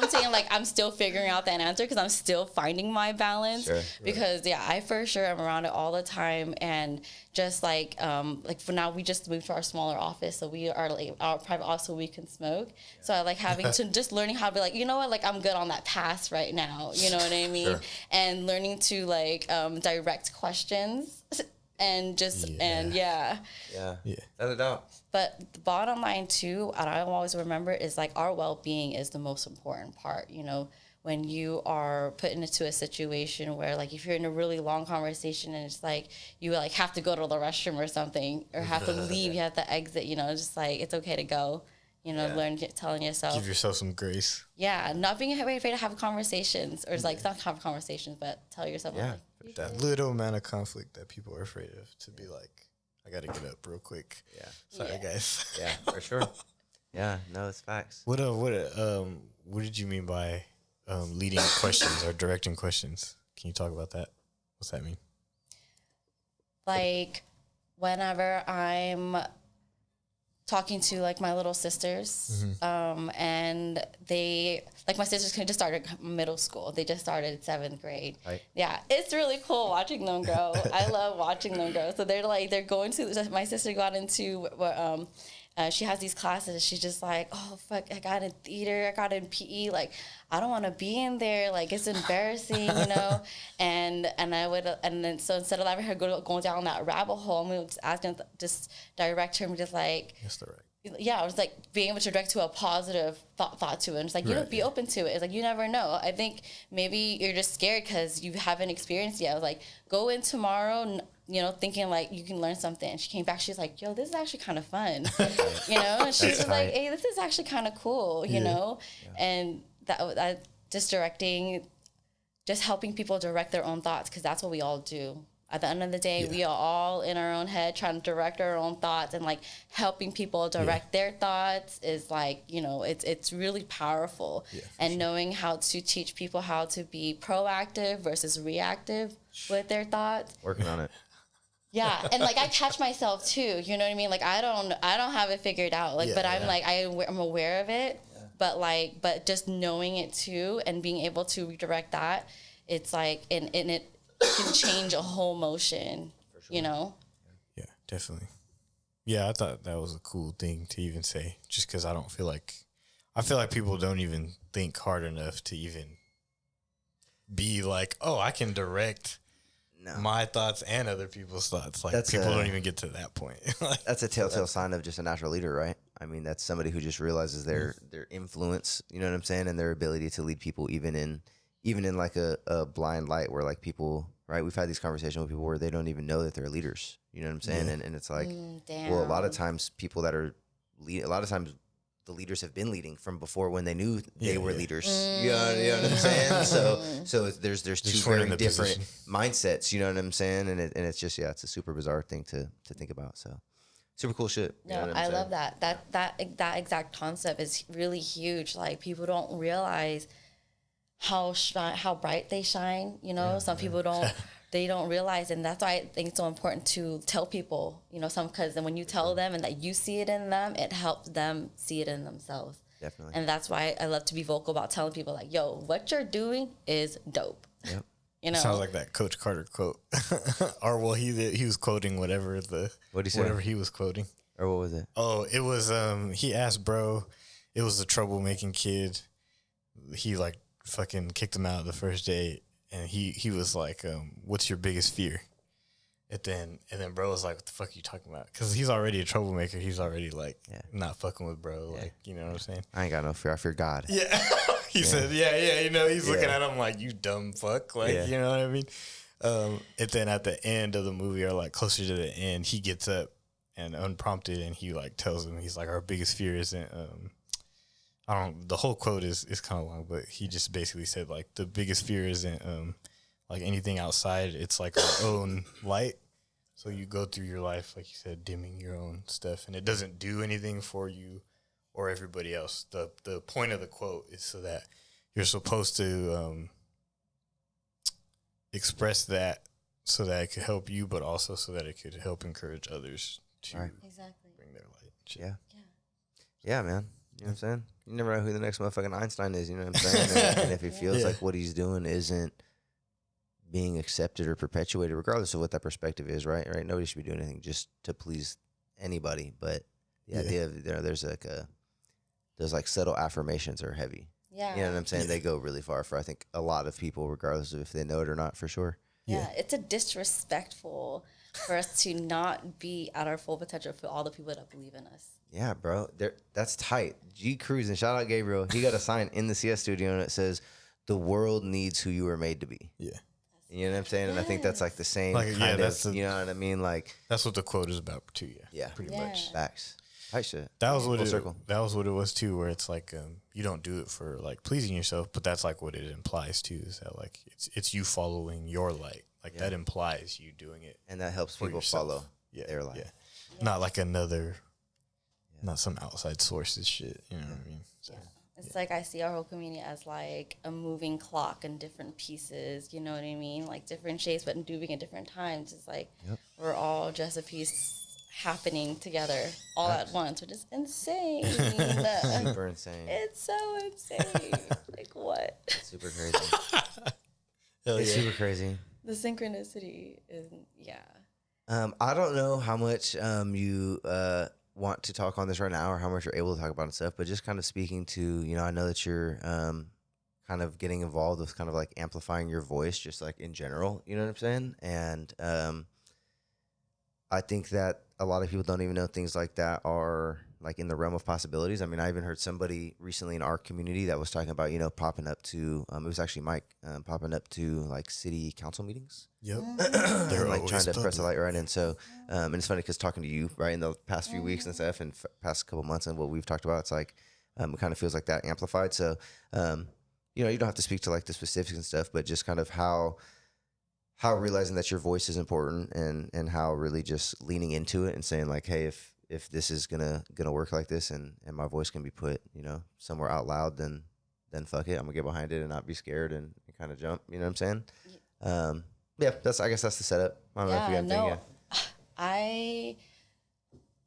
Speaker 3: saying like I'm still figuring out that answer because I'm still finding my balance.
Speaker 4: Sure,
Speaker 3: because yeah, I for sure am around it all the time, and just like for now we just moved to our smaller office, so we are like our private office so we can smoke. So I like having to just learning how to be like, you know what, like I'm good on that pass right now. You know what I mean?
Speaker 4: Sure.
Speaker 3: And learning to like direct questions and just and
Speaker 4: Yeah, without a doubt.
Speaker 3: But the bottom line too, and I always remember, is like our well-being is the most important part. You know, when you are put into a situation where like if you're in a really long conversation and it's like you like have to go to the restroom or something or have to leave, you have to exit. You know, it's just like it's okay to go. You know, telling yourself.
Speaker 2: Give yourself some grace.
Speaker 3: Yeah, not being afraid to have conversations, or like not have conversations, but tell yourself.
Speaker 4: Yeah.
Speaker 3: Like,
Speaker 2: That little amount of conflict that people are afraid of, to be like, I got to get up real quick.
Speaker 4: Yeah.
Speaker 2: Sorry, guys.
Speaker 4: Yeah, for sure. Yeah, no, it's facts.
Speaker 2: What did you mean by leading questions or directing questions? Can you talk about that? What's that mean?
Speaker 3: like whenever I'm talking to like my little sisters, and they like my sisters just started middle school. They just started 7th grade.
Speaker 4: Right.
Speaker 3: Yeah, it's really cool watching them grow. I love watching them grow. So they're going to my sister got into she has these classes. She's just like, oh fuck, I got in theater, I got in PE. Like, I don't want to be in there. Like, it's embarrassing, you know. And then so instead of letting her going down that rabbit hole, we would just ask them, just direct her and just like,
Speaker 2: That's the right.
Speaker 3: yeah, I was like being able to direct to a positive thought to it. And it's like, you know, be open to it. It's like, you never know. I think maybe you're just scared because you haven't experienced yet. I was like, go in tomorrow, you know, thinking like you can learn something. And she came back, she's like, yo, this is actually kind of fun, you know? And she was like, hey, this is actually kind of cool, you know? Yeah. And that just directing, just helping people direct their own thoughts, because that's what we all do. At the end of the day, we are all in our own head trying to direct our own thoughts, and like helping people direct their thoughts is like, you know, it's really powerful. And knowing how to teach people how to be proactive versus reactive with their thoughts.
Speaker 4: Working on it.
Speaker 3: Yeah, and like I catch myself too. You know what I mean? Like I don't have it figured out. Like, but I'm like I'm aware of it. But just knowing it too and being able to redirect that, it's like and it can change a whole motion. For sure. You know?
Speaker 2: Yeah, definitely. Yeah, I thought that was a cool thing to even say, just because I feel like people don't even think hard enough to even be like, oh, I can direct my thoughts and other people's thoughts. Like, people don't even get to that point. Like,
Speaker 4: that's a telltale sign of just a natural leader, right? I mean, that's somebody who just realizes their influence, you know what I'm saying, and their ability to lead people even in like a blind light where like people, right? We've had these conversations with people where they don't even know that they're leaders. You know what I'm saying? Yeah. And it's like, well, a lot of times people that are a lot of times the leaders have been leading from before when they knew they were leaders. You know what I'm saying? So there's two very different mindsets. You know what I'm saying? And it's just it's a super bizarre thing to think about. So super cool shit.
Speaker 3: No, I love that. That exact concept is really huge. Like people don't realize how bright they shine. You know, some people don't. They don't realize, and that's why I think it's so important to tell people, you know, because then when you tell them and that you see it in them, it helps them see it in themselves.
Speaker 4: Definitely.
Speaker 3: And that's why I love to be vocal about telling people like, yo, what you're doing is dope.
Speaker 4: Yep.
Speaker 3: You know?
Speaker 2: Sounds like that Coach Carter quote. Or well, he was quoting whatever he was quoting.
Speaker 4: Or what was it?
Speaker 2: Oh, it was he asked bro, it was a troublemaking kid. He like fucking kicked him out the first day. And he was like, what's your biggest fear? And then bro was like, what the fuck are you talking about? Because he's already a troublemaker. He's already like not fucking with bro. Like, you know what I'm saying?
Speaker 4: I ain't got no fear. I fear God.
Speaker 2: Yeah. He said, you know, he's looking at him like, you dumb fuck. Like, you know what I mean? And then at the end of the movie, or like closer to the end, he gets up and unprompted and he like tells him, he's like, our biggest fear isn't, the whole quote is kind of long, but he just basically said like the biggest fear isn't like anything outside. It's like our own light. So you go through your life, like you said, dimming your own stuff, and it doesn't do anything for you or everybody else. The point of the quote is so that you're supposed to express that so that it could help you, but also so that it could help encourage others to
Speaker 3: Exactly.
Speaker 2: bring their light.
Speaker 4: Yeah. Yeah, man. You know what I'm saying? You never know who the next motherfucking Einstein is, you know what I'm saying? And if he feels like what he's doing isn't being accepted or perpetuated, regardless of what that perspective is, right? Nobody should be doing anything just to please anybody. But the idea of, there's like subtle affirmations are heavy.
Speaker 3: Yeah.
Speaker 4: You know what I'm saying? They go really far for, I think, a lot of people, regardless of if they know it or not, for sure.
Speaker 3: Yeah, it's a disrespectful for us to not be at our full potential for all the people that believe in us.
Speaker 4: Yeah, bro. That's tight. G Cruising, shout out Gabriel. He got a sign in the CS studio and it says, "The world needs who you were made to be."
Speaker 2: Yeah.
Speaker 4: You know what I'm saying? And I think that's like the same kind of, you know what I mean? Like,
Speaker 2: that's what the quote is about too. Yeah. Pretty
Speaker 3: Yeah.
Speaker 2: much.
Speaker 4: facts. Tight shit.
Speaker 2: That was what
Speaker 4: Full
Speaker 2: it was too, where it's like you don't do it for like pleasing yourself, but that's like what it implies too, is that like it's you following your light. Like that implies you doing it.
Speaker 4: And that helps
Speaker 2: for
Speaker 4: people
Speaker 2: yourself.
Speaker 4: follow their life.
Speaker 2: Yeah. Not like not some outside sources shit. You know what I mean? So,
Speaker 3: It's like I see our whole community as like a moving clock in different pieces, you know what I mean? Like different shapes, but moving at different times. It's like we're all just a piece happening together all at once, which is insane.
Speaker 4: Super insane.
Speaker 3: It's so insane. Like what?
Speaker 4: Super crazy. It's super crazy.
Speaker 3: The synchronicity is,
Speaker 4: I don't know how much you want to talk on this right now or how much you're able to talk about and stuff, but just kind of speaking to, I know that you're kind of getting involved with kind of like amplifying your voice just like in general, you know what I'm saying? And I think that a lot of people don't even know things like that are like in the realm of possibilities. I mean, I even heard somebody recently in our community that was talking about, popping up to, it was actually Mike, popping up to like city council meetings.
Speaker 2: Yep.
Speaker 4: They're like trying to press the light right. And so, and it's funny because talking to you, right, in the past few weeks and stuff and past couple months and what we've talked about, it's like, it kind of feels like that amplified. So, you don't have to speak to like the specifics and stuff, but just kind of how realizing that your voice is important and how really just leaning into it and saying like, hey, if this is gonna work like this and my voice can be put, somewhere out loud, then fuck it. I'm gonna get behind it and not be scared and kind of jump. You know what I'm saying? I guess that's the setup. I don't know if you got anything.
Speaker 3: I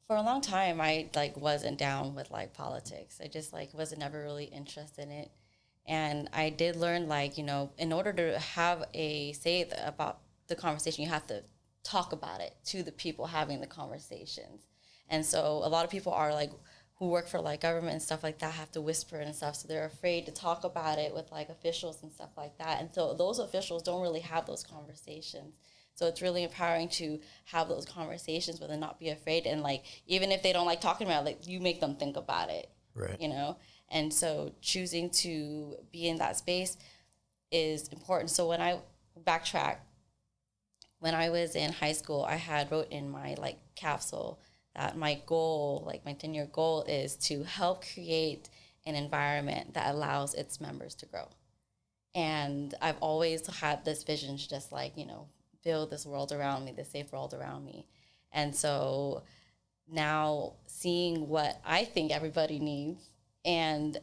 Speaker 3: for a long time I like wasn't down with like politics. I just like wasn't never really interested in it. And I did learn like, in order to have a say about the conversation, you have to talk about it to the people having the conversations. And so a lot of people are like, who work for like government and stuff like that have to whisper and stuff. So they're afraid to talk about it with like officials and stuff like that. And so those officials don't really have those conversations. So it's really empowering to have those conversations with and not be afraid. And like, even if they don't like talking about it, like you make them think about it,
Speaker 2: right.
Speaker 3: And so choosing to be in that space is important. So when I backtrack, when I was in high school, I had wrote in my like capsule that my goal, like my 10-year goal, is to help create an environment that allows its members to grow. And I've always had this vision to just like, build this world around me, this safe world around me. And so now seeing what I think everybody needs and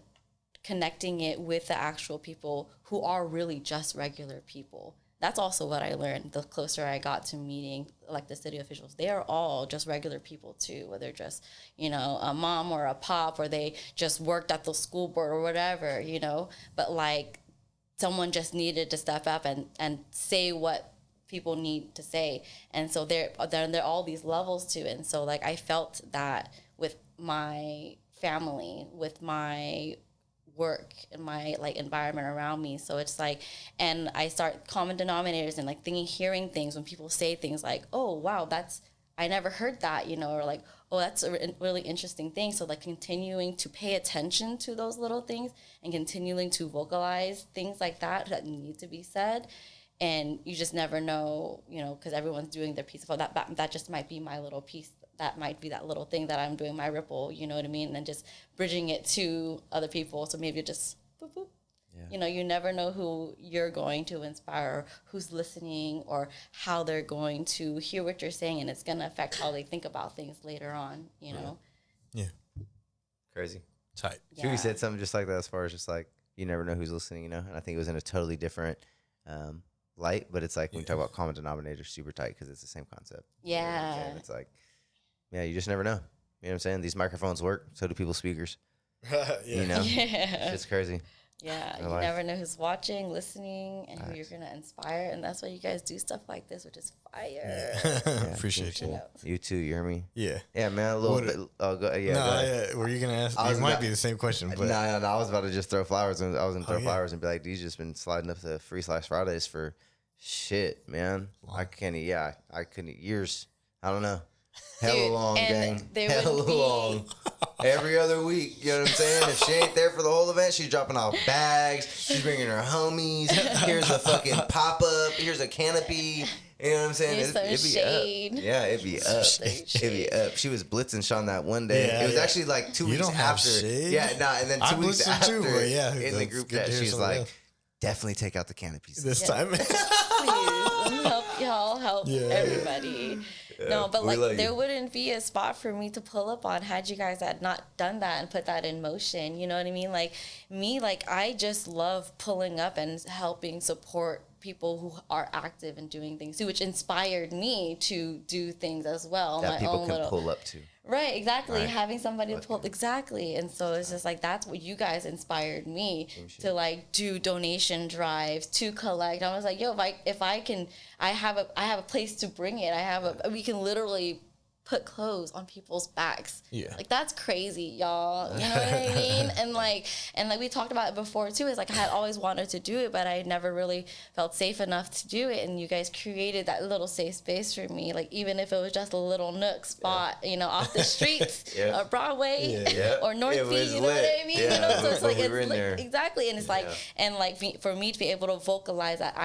Speaker 3: connecting it with the actual people who are really just regular people. That's also what I learned the closer I got to meeting like the city officials. They are all just regular people too, whether just, a mom or a pop, or they just worked at the school board or whatever, but like someone just needed to step up and say what people need to say. And so there are all these levels to it. And so like I felt that with my family, with my work and my like environment around me. So it's like, and I start common denominators and like hearing things when people say things like, oh wow, I never heard that, or like, oh, that's a really interesting thing. So like continuing to pay attention to those little things and continuing to vocalize things like that need to be said. And you just never know, because everyone's doing their piece of that just might be my little piece that might be that little thing that I'm doing my ripple, you know what I mean? And then just bridging it to other people. So maybe just boop, boop. Yeah. You know, you never know who you're going to inspire, or who's listening, or how they're going to hear what you're saying, and it's going to affect how they think about things later on, you know?
Speaker 5: Yeah.
Speaker 4: Crazy.
Speaker 5: Tight.
Speaker 3: Yeah.
Speaker 4: Chewy said something just like that as far as just like, you never know who's listening, you know? And I think it was in a totally different light, but it's like when we talk about common denominator, super tight because it's the same concept.
Speaker 3: Yeah.
Speaker 4: You know what I'm saying? It's like, yeah, you just never know. You know what I'm saying? These microphones work, so do people's speakers. You know?
Speaker 3: Yeah.
Speaker 4: It's crazy.
Speaker 3: Yeah,
Speaker 4: Real
Speaker 3: you
Speaker 4: life.
Speaker 3: never know who's watching, listening, and who you're going to inspire. And that's why you guys do stuff like this, which is fire.
Speaker 4: Yeah,
Speaker 5: Appreciate you.
Speaker 4: You too, you hear me?
Speaker 5: Yeah.
Speaker 4: Yeah, man, a little
Speaker 5: What-
Speaker 4: bit. Oh, go, yeah,
Speaker 5: No,
Speaker 4: go ahead.
Speaker 5: were you gonna ask?
Speaker 4: I
Speaker 5: It
Speaker 4: was
Speaker 5: might
Speaker 4: about-
Speaker 5: be the same question, but
Speaker 4: No, I was about to just throw flowers, and I was gonna throw
Speaker 5: yeah.
Speaker 4: flowers and be like, "D's just been sliding up to Free/Fridays for shit, man. I can't. Yeah, I couldn't. Years. I don't know. Hella
Speaker 3: Dude,
Speaker 4: long,
Speaker 3: and
Speaker 4: gang.
Speaker 3: there
Speaker 4: Hella
Speaker 3: would be-
Speaker 4: long. Every other week, you know what I'm saying? If she ain't there for the whole event, she's dropping off bags. She's bringing her homies. Here's a fucking pop up. Here's a canopy. You know what I'm saying?
Speaker 3: Here's some
Speaker 4: It'd be
Speaker 3: shade.
Speaker 4: up. Yeah, it'd be up. It'd be up. She was blitzing Sean that one day.
Speaker 5: Yeah,
Speaker 4: it was
Speaker 5: yeah.
Speaker 4: actually like 2
Speaker 5: You
Speaker 4: weeks
Speaker 5: don't have
Speaker 4: after.
Speaker 5: shade?
Speaker 4: Yeah, nah, and then
Speaker 5: I
Speaker 4: 2 weeks
Speaker 5: blitzed her
Speaker 4: after,
Speaker 5: too, but yeah,
Speaker 4: in the
Speaker 5: that's
Speaker 4: group
Speaker 5: good to
Speaker 4: chat,
Speaker 5: hear
Speaker 4: she's
Speaker 5: someone
Speaker 4: like,
Speaker 5: else.
Speaker 4: definitely take out the canopies.
Speaker 5: this time.
Speaker 3: Please help
Speaker 5: Yeah.
Speaker 3: everybody. No, but
Speaker 4: we love
Speaker 3: like there
Speaker 4: you.
Speaker 3: wouldn't be a spot for me to pull up on had you guys had not done that and put that in motion. You know what I mean? Like me, like I just love pulling up and helping support people who are active and doing things too, which inspired me to do things as well.
Speaker 4: That
Speaker 3: my
Speaker 4: people
Speaker 3: own
Speaker 4: can
Speaker 3: little
Speaker 4: pull up to.
Speaker 3: Right, exactly.
Speaker 4: Right.
Speaker 3: Having somebody to pull exactly, and so it's just like that's what you guys inspired me to like do donation drives to collect. I was like, yo, if I can, I have a place to bring it. We can literally put clothes on people's backs.
Speaker 5: Yeah.
Speaker 3: Like that's crazy, y'all. You know what I mean? And like we talked about it before too. Is like I had always wanted to do it, but I never really felt safe enough to do it. And you guys created that little safe space for me. Like even if it was just a little nook spot, you know, off the streets
Speaker 4: Yeah.
Speaker 3: or Broadway
Speaker 4: Yeah.
Speaker 3: or North
Speaker 4: It
Speaker 3: Beach.
Speaker 4: was
Speaker 3: You know
Speaker 4: lit.
Speaker 3: what I mean?
Speaker 4: Yeah,
Speaker 3: You know, so it's
Speaker 4: when
Speaker 3: like
Speaker 4: we
Speaker 3: it's
Speaker 4: were in
Speaker 3: lit.
Speaker 4: there.
Speaker 3: Exactly. And it's like
Speaker 4: Yeah.
Speaker 3: and like for me to be able to vocalize that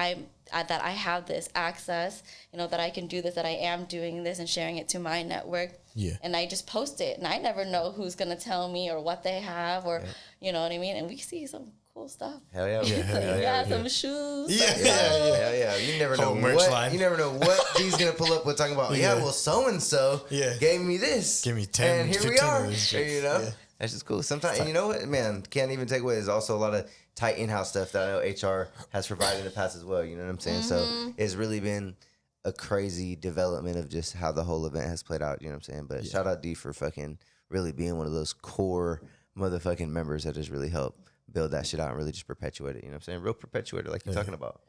Speaker 3: that I have this access, you know, that I can do this, that I am doing this and sharing it to my network.
Speaker 5: Yeah.
Speaker 3: And I just post it, and I never know who's gonna tell me or what they have, or you know what I mean. And we see some cool stuff.
Speaker 4: Hell yeah. Hell
Speaker 3: Yeah,
Speaker 4: yeah.
Speaker 3: some shoes.
Speaker 5: Yeah.
Speaker 3: some
Speaker 5: Yeah,
Speaker 3: clothes.
Speaker 4: Hell yeah. You never know
Speaker 5: Whole merch
Speaker 4: what.
Speaker 5: line.
Speaker 4: You never know what he's gonna pull up with talking about. Yeah,
Speaker 5: Yeah.
Speaker 4: well, so and so
Speaker 5: Yeah.
Speaker 4: gave me this.
Speaker 5: Give me 10,
Speaker 4: and here we
Speaker 5: 15 of
Speaker 4: are.
Speaker 5: these
Speaker 4: You
Speaker 5: shits.
Speaker 4: know,
Speaker 5: Yeah.
Speaker 4: that's just cool. Sometimes, and you know what, man, can't even take away. There's also a lot of tight in-house stuff that I know HR has provided in the past as well. You know what I'm saying? So it's really been a crazy development of just how the whole event has played out. You know what I'm saying? But shout out D for fucking really being one of those core motherfucking members that has really helped build that shit out and really just perpetuate it. You know what I'm saying? Real perpetuator, like you're talking about.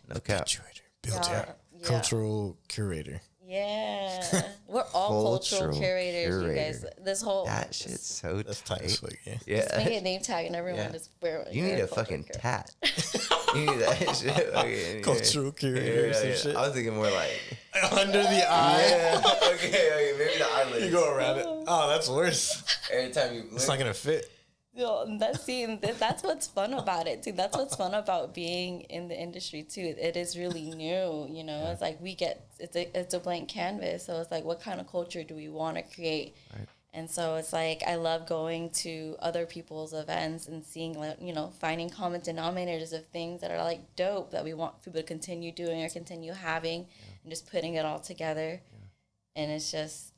Speaker 4: No cap.
Speaker 5: Curator, builder,
Speaker 3: Yeah.
Speaker 5: cultural curator.
Speaker 3: Yeah, we're all cultural
Speaker 4: Cultural
Speaker 3: curators, you guys.
Speaker 4: curator.
Speaker 3: This whole
Speaker 4: That shit's so
Speaker 5: That's tight as fuck, yeah.
Speaker 3: just make
Speaker 4: Yeah.
Speaker 3: a name tag and everyone
Speaker 4: Yeah.
Speaker 3: just wear.
Speaker 4: You
Speaker 3: you're
Speaker 4: need a
Speaker 3: cultural
Speaker 4: fucking
Speaker 3: curator.
Speaker 4: tat. You need that shit. Okay,
Speaker 5: Cultural curator or some shit.
Speaker 4: I was thinking more like,
Speaker 5: Under the eye.
Speaker 4: yeah. okay, maybe the eyelids.
Speaker 5: You go around it. Oh, that's worse.
Speaker 4: Every time you
Speaker 5: It's not gonna fit.
Speaker 3: Yo, and that's what's fun about it too. That's what's fun about being in the industry too. It is really new, you know. It's like it's a blank canvas. So it's like, what kind of culture do we want to create?
Speaker 4: Right.
Speaker 3: And so it's like I love going to other people's events and seeing, like, you know, finding common denominators of things that are like dope that we want people to continue doing or continue having, and just putting it all together. And it's just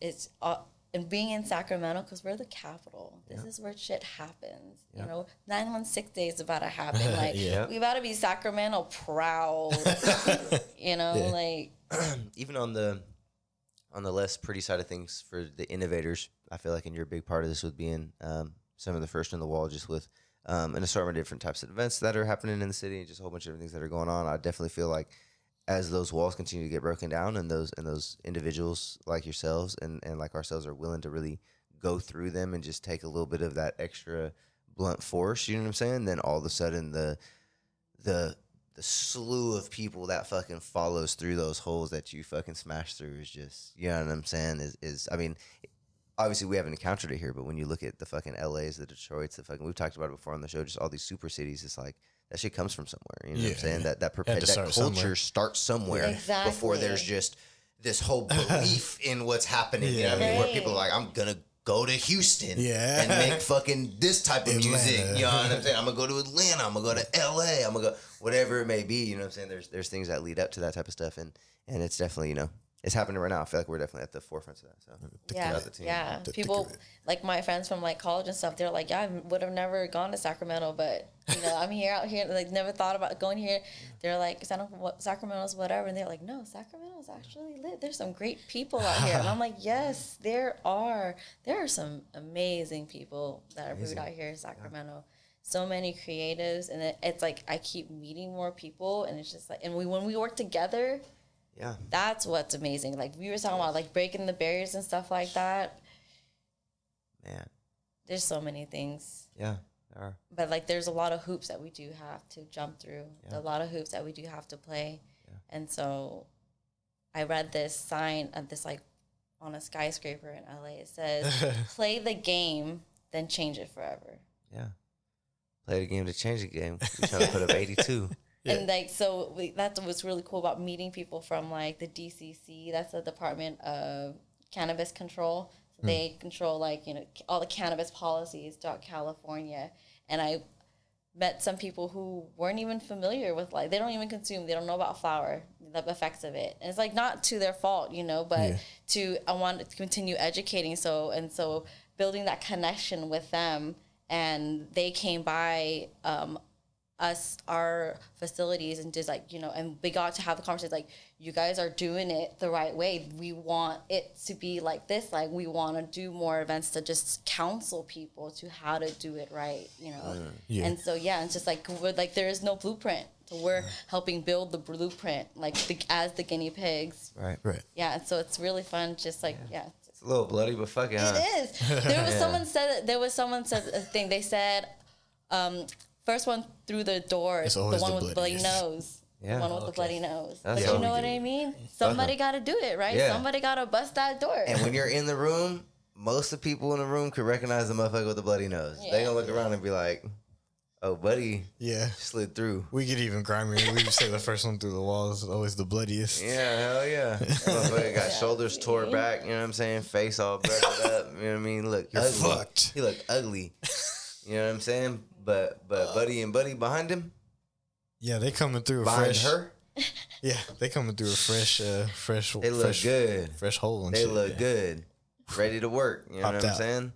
Speaker 3: and being in Sacramento, because we're the capital. This is where shit happens. You know, 916 Day is about to happen. Like,
Speaker 5: Yeah.
Speaker 3: we about to be Sacramento proud. You know,
Speaker 5: Yeah.
Speaker 3: like,
Speaker 4: even on the less pretty side of things for the innovators, I feel like, and you're a big part of this with being some of the first in the wall, just with an assortment of different types of events that are happening in the city, and just a whole bunch of different things that are going on. I definitely feel like as those walls continue to get broken down, and those individuals like yourselves and like ourselves are willing to really go through them and just take a little bit of that extra blunt force, you know what I'm saying? Then all of a sudden the slew of people that fucking follows through those holes that you fucking smash through is just, you know what I'm saying? Is I mean, obviously we haven't encountered it here, but when you look at the fucking LAs, the Detroits, the fucking, we've talked about it before on the show, just all these super cities, it's like, that shit comes from somewhere. You know what I'm saying?
Speaker 5: Yeah.
Speaker 4: That
Speaker 5: Had to
Speaker 4: that
Speaker 5: start
Speaker 4: culture
Speaker 5: somewhere.
Speaker 4: starts somewhere before
Speaker 3: Exactly.
Speaker 4: there's just this whole belief in what's happening. You know what I mean? Where people are like, I'm gonna go to Houston and make fucking this type of music. You know what I'm saying? I'm gonna go to Atlanta. I'm gonna go to LA. I'm gonna go whatever it may be. You know what I'm saying? There's things that lead up to that type of stuff, and it's definitely, you know, it's happening right now. I feel like we're definitely at the forefront of that. So
Speaker 3: Yeah,
Speaker 4: the team.
Speaker 3: yeah. People like my friends from like college and stuff. They're like, yeah, I would have never gone to Sacramento, but you know, I'm out here. Like, never thought about going here. They're like, Sacramento's whatever, and they're like, no, Sacramento's actually lit. There's some great people out here, and I'm like, yes, there are. There are some amazing people that are brewed out here in Sacramento. Yeah. So many creatives, and it's like I keep meeting more people, and it's just like, and when we work together. Yeah, that's what's amazing. Like we were talking about, like breaking the barriers and stuff like that. Man, there's so many things. Yeah, there are. But like, there's a lot of hoops that we do have to jump through. Yeah. A lot of hoops that we do have to play. Yeah. And so, I read this sign of this like on a skyscraper in LA. It says, "Play the game, then change it forever." Yeah, play the game to change the game. We're trying to put up 82. Yeah. And like, so that's what's really cool about meeting people from like the DCC. That's the Department of Cannabis Control. So they control like, you know, all the cannabis policies throughout California. And I met some people who weren't even familiar with, like, they don't even consume. They don't know about flower, the effects of it. And it's like not to their fault, you know, but I wanted to continue educating. So building that connection with them, and they came by our facilities and just like, you know, and we got to have the conversation like, you guys are doing it the right way. We want it to be like this. Like, we want to do more events to just counsel people to how to do it right, you know? And so, it's just like, there is no blueprint. So we're helping build the blueprint, like as the guinea pigs. Right. Yeah. And so it's really fun. Just like,
Speaker 4: It's a little bloody, but fuck it, huh?
Speaker 3: It is. There was someone said a thing. They said, first one through the door, the one with the bloody nose. Yeah. The one with the bloody nose. But you know what I mean? Somebody got to do it, right? Yeah. Somebody got to bust that door.
Speaker 4: And when you're in the room, most of the people in the room could recognize the motherfucker with the bloody nose. Yeah. They gonna look around and be like, oh, buddy, slid through.
Speaker 2: We get even grimier. We just say the first one through the wall is always the bloodiest.
Speaker 4: Yeah, hell yeah. Motherfucker got shoulders tore back, you know what I'm saying? Face all buttered up, you know what I mean? Look,
Speaker 2: you're
Speaker 4: ugly.
Speaker 2: Fucked.
Speaker 4: He looked ugly. You know what I'm saying? But Buddy and Buddy behind him.
Speaker 2: Yeah, they coming through
Speaker 4: behind
Speaker 2: fresh.
Speaker 4: Her.
Speaker 2: Yeah, they coming through a fresh.
Speaker 4: They look good.
Speaker 2: Fresh hole and
Speaker 4: they
Speaker 2: shit.
Speaker 4: They look good, ready to work. You know what I'm saying?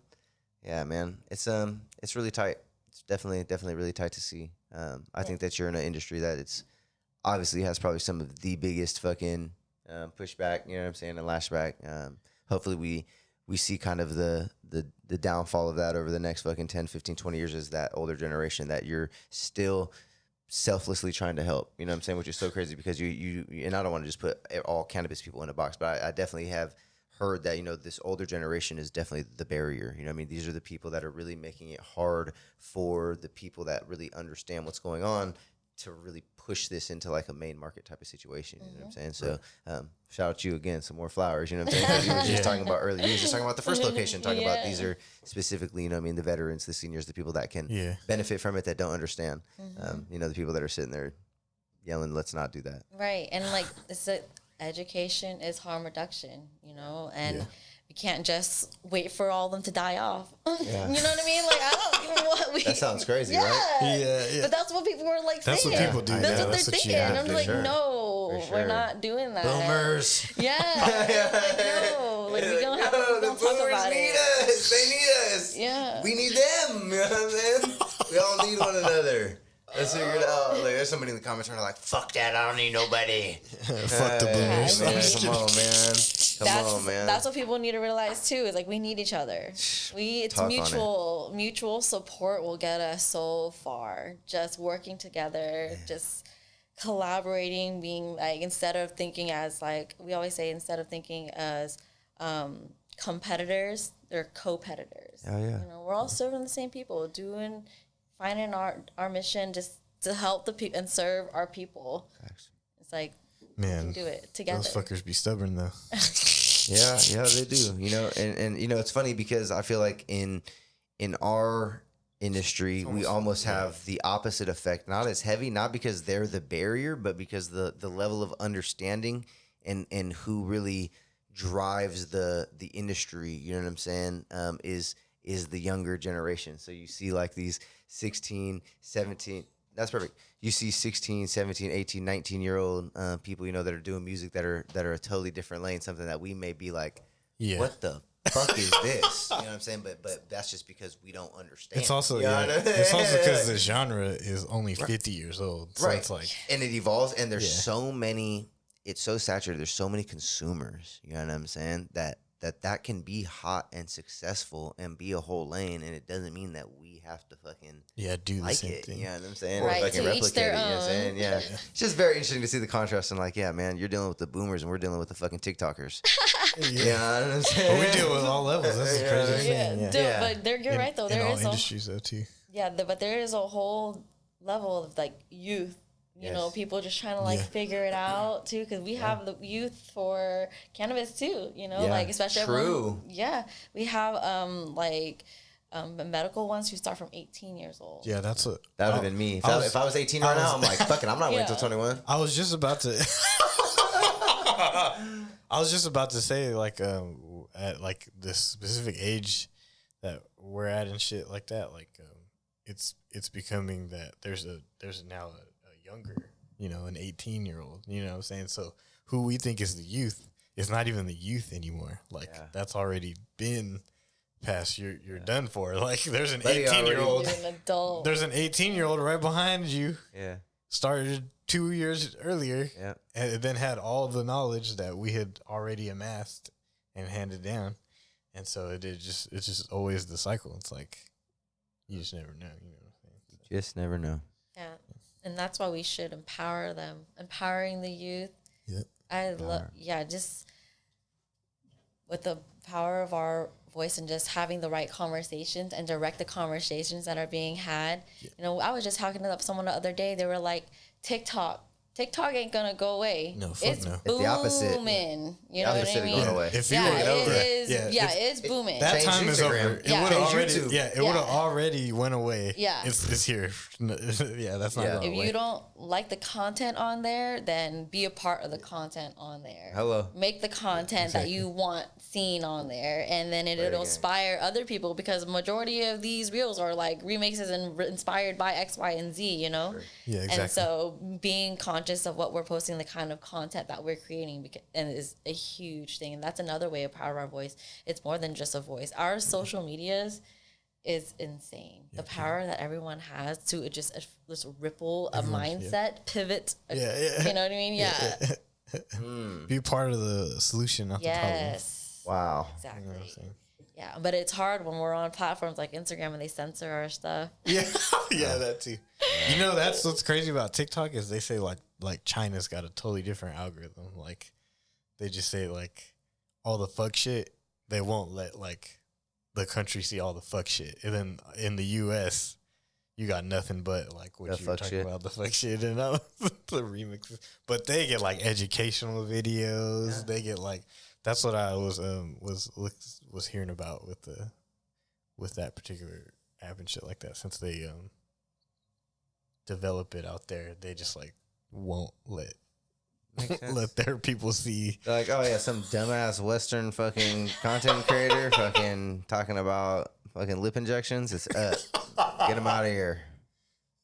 Speaker 4: Yeah, man. It's really tight. It's definitely really tight to see. I think that you're in an industry that it's obviously has probably some of the biggest fucking pushback. You know what I'm saying? And lashback. Hopefully we see kind of the downfall of that over the next fucking 10, 15, 20 years as that older generation that you're still selflessly trying to help. You know what I'm saying? Which is so crazy because you and I don't want to just put all cannabis people in a box, but I definitely have heard that, you know, this older generation is definitely the barrier. You know what I mean? These are the people that are really making it hard for the people that really understand what's going on to really push this into like a main market type of situation. You know what I'm saying? So shout out to you again, some more flowers. You know what I'm saying? 'Cause you were just talking about earlier. You were just talking about the first location, talking about these are specifically, you know what I mean, the veterans, the seniors, the people that can benefit from it that don't understand. You know, the people that are sitting there yelling, let's not do that.
Speaker 3: Right. And like, education is harm reduction, you know, and we can't just wait for all of them to die off. Yeah. You know what I mean? Like, I don't even want...
Speaker 4: That sounds crazy, right?
Speaker 3: Yeah. But that's what people were like saying.
Speaker 2: That's what people do.
Speaker 3: That's what they're thinking. And I'm like, no, we're not doing that.
Speaker 4: Boomers.
Speaker 3: Yeah. Like, no. Like, we don't have to
Speaker 4: the
Speaker 3: talk
Speaker 4: boomers
Speaker 3: about
Speaker 4: need
Speaker 3: it.
Speaker 4: us. They need us.
Speaker 3: Yeah.
Speaker 4: We need them. You know what I'm saying? We all need one another. Let's figure it out. Like, there's somebody in the comments trying to like, fuck that, I don't need nobody.
Speaker 2: Fuck the boomers.
Speaker 4: Come on, man. Come on, man.
Speaker 3: That's what people need to realize too. Is like, we need each other. It's mutual support will get us so far. Just working together, just collaborating, being like, instead of thinking as like we always say, instead of thinking as competitors, they're co-competitors.
Speaker 4: Oh yeah.
Speaker 3: You know, we're all serving the same people, finding our mission just to help the people and serve our people. It's like,
Speaker 2: man,
Speaker 3: we can do it together.
Speaker 2: Those fuckers be stubborn though.
Speaker 4: Yeah, they do. You know, and you know, it's funny because I feel like in our industry, we almost have the opposite effect. Not as heavy, not because they're the barrier, but because the level of understanding and who really drives the industry, you know what I'm saying, is the younger generation. So you see like these 16, 17, that's perfect. You see 16, 17, 18, 19-year-old people, you know, that are doing music that are a totally different lane, something that we may be like, what the fuck is this? You know what I'm saying? But that's just because we don't understand.
Speaker 2: It's also it's also because the genre is only 50 years old. So it's like,
Speaker 4: and it evolves, and there's so many. It's so saturated. There's so many consumers. You know what I'm saying? That can be hot and successful and be a whole lane, and it doesn't mean that we have to fucking
Speaker 2: do the
Speaker 4: like
Speaker 2: same
Speaker 4: it.
Speaker 2: thing.
Speaker 4: You know what I'm saying?
Speaker 3: Right,
Speaker 4: Or fucking
Speaker 3: to each
Speaker 4: replicate
Speaker 3: their
Speaker 4: it. You know what I'm
Speaker 3: own.
Speaker 4: saying? Yeah. It's just very interesting to see the contrast and like, yeah, man, you're dealing with the boomers and we're dealing with the fucking TikTokers. You know what I'm saying?
Speaker 2: But we deal with all levels. That's the crazy thing.
Speaker 3: Dude, but you're right though.
Speaker 2: In
Speaker 3: There
Speaker 2: all
Speaker 3: is
Speaker 2: industries though too.
Speaker 3: but there is a whole level of like youth. You know, people just trying to like figure it out too, because we have the youth for cannabis too. You know, like especially
Speaker 4: true.
Speaker 3: We have medical ones who start from 18 years old.
Speaker 2: Yeah, that's what
Speaker 4: That would have been me. If I was 18 right now, I'm like, fuck it, I'm not waiting till 21.
Speaker 2: I was just about to. I was just about to say, like, at like this specific age that we're at and shit like that, like, it's becoming that there's now a younger, you know, an 18-year-old, you know what I'm saying? So who we think is the youth is not even the youth anymore. Like that's already been past. You're done for. Like there's an 18-year-old.
Speaker 3: You're an adult.
Speaker 2: There's an 18-year-old right behind you.
Speaker 4: Yeah.
Speaker 2: Started 2 years earlier.
Speaker 4: Yeah.
Speaker 2: And then had all the knowledge that we had already amassed and handed down. And so it's just always the cycle. It's like you just never know, you know what I'm saying?
Speaker 4: Just never know.
Speaker 3: Yeah. And that's why we should empower them, empowering the youth.
Speaker 2: Yep.
Speaker 3: I love, just with the power of our voice and just having the right conversations and direct the conversations that are being had. Yeah. You know, I was just talking to someone the other day. They were like, TikTok ain't gonna go away.
Speaker 2: No, fuck
Speaker 3: it's
Speaker 2: no.
Speaker 3: booming.
Speaker 4: The opposite.
Speaker 3: You know what I mean?
Speaker 4: Going away.
Speaker 2: If you
Speaker 3: It's booming.
Speaker 2: That
Speaker 4: Change
Speaker 2: time is over.
Speaker 4: Instagram.
Speaker 2: It would have already,
Speaker 4: YouTube.
Speaker 2: it would have already went away.
Speaker 3: Yeah.
Speaker 2: It's here. That's not going
Speaker 3: If
Speaker 2: away.
Speaker 3: you don't like the content on there, then be a part of the content on there.
Speaker 4: Hello.
Speaker 3: Make the content that you want seen on there, and then it'll inspire other people, because majority of these reels are like remixes and inspired by X, Y, and Z, you know?
Speaker 4: Sure.
Speaker 2: Yeah, exactly.
Speaker 3: And so being conscious of what we're posting, the kind of content that we're creating, and is a huge thing. And that's another way of power our voice. It's more than just a voice. Our social medias is insane. The power that everyone has to just ripple a mindset, pivot. You know what I mean? Yeah.
Speaker 2: Be part of the solution, not the problem.
Speaker 3: Yes.
Speaker 4: Wow.
Speaker 3: Exactly.
Speaker 2: You know what I'm saying?
Speaker 3: Yeah, but it's hard when we're on platforms like Instagram and they censor our stuff.
Speaker 2: Yeah, that too. You know, that's what's crazy about TikTok is they say like China's got a totally different algorithm. Like they just say like all the fuck shit. They won't let like the country see all the fuck shit. And then in the US, you got nothing but like what you were talking about, the fuck shit and the remixes. But they get like educational videos. Yeah. They get like, that's what I was hearing about with that particular app and shit like that. Since they develop it out there, they just like won't let their people see.
Speaker 4: They're like, oh yeah, some dumbass Western fucking content creator fucking talking about fucking lip injections. It's get them out of here.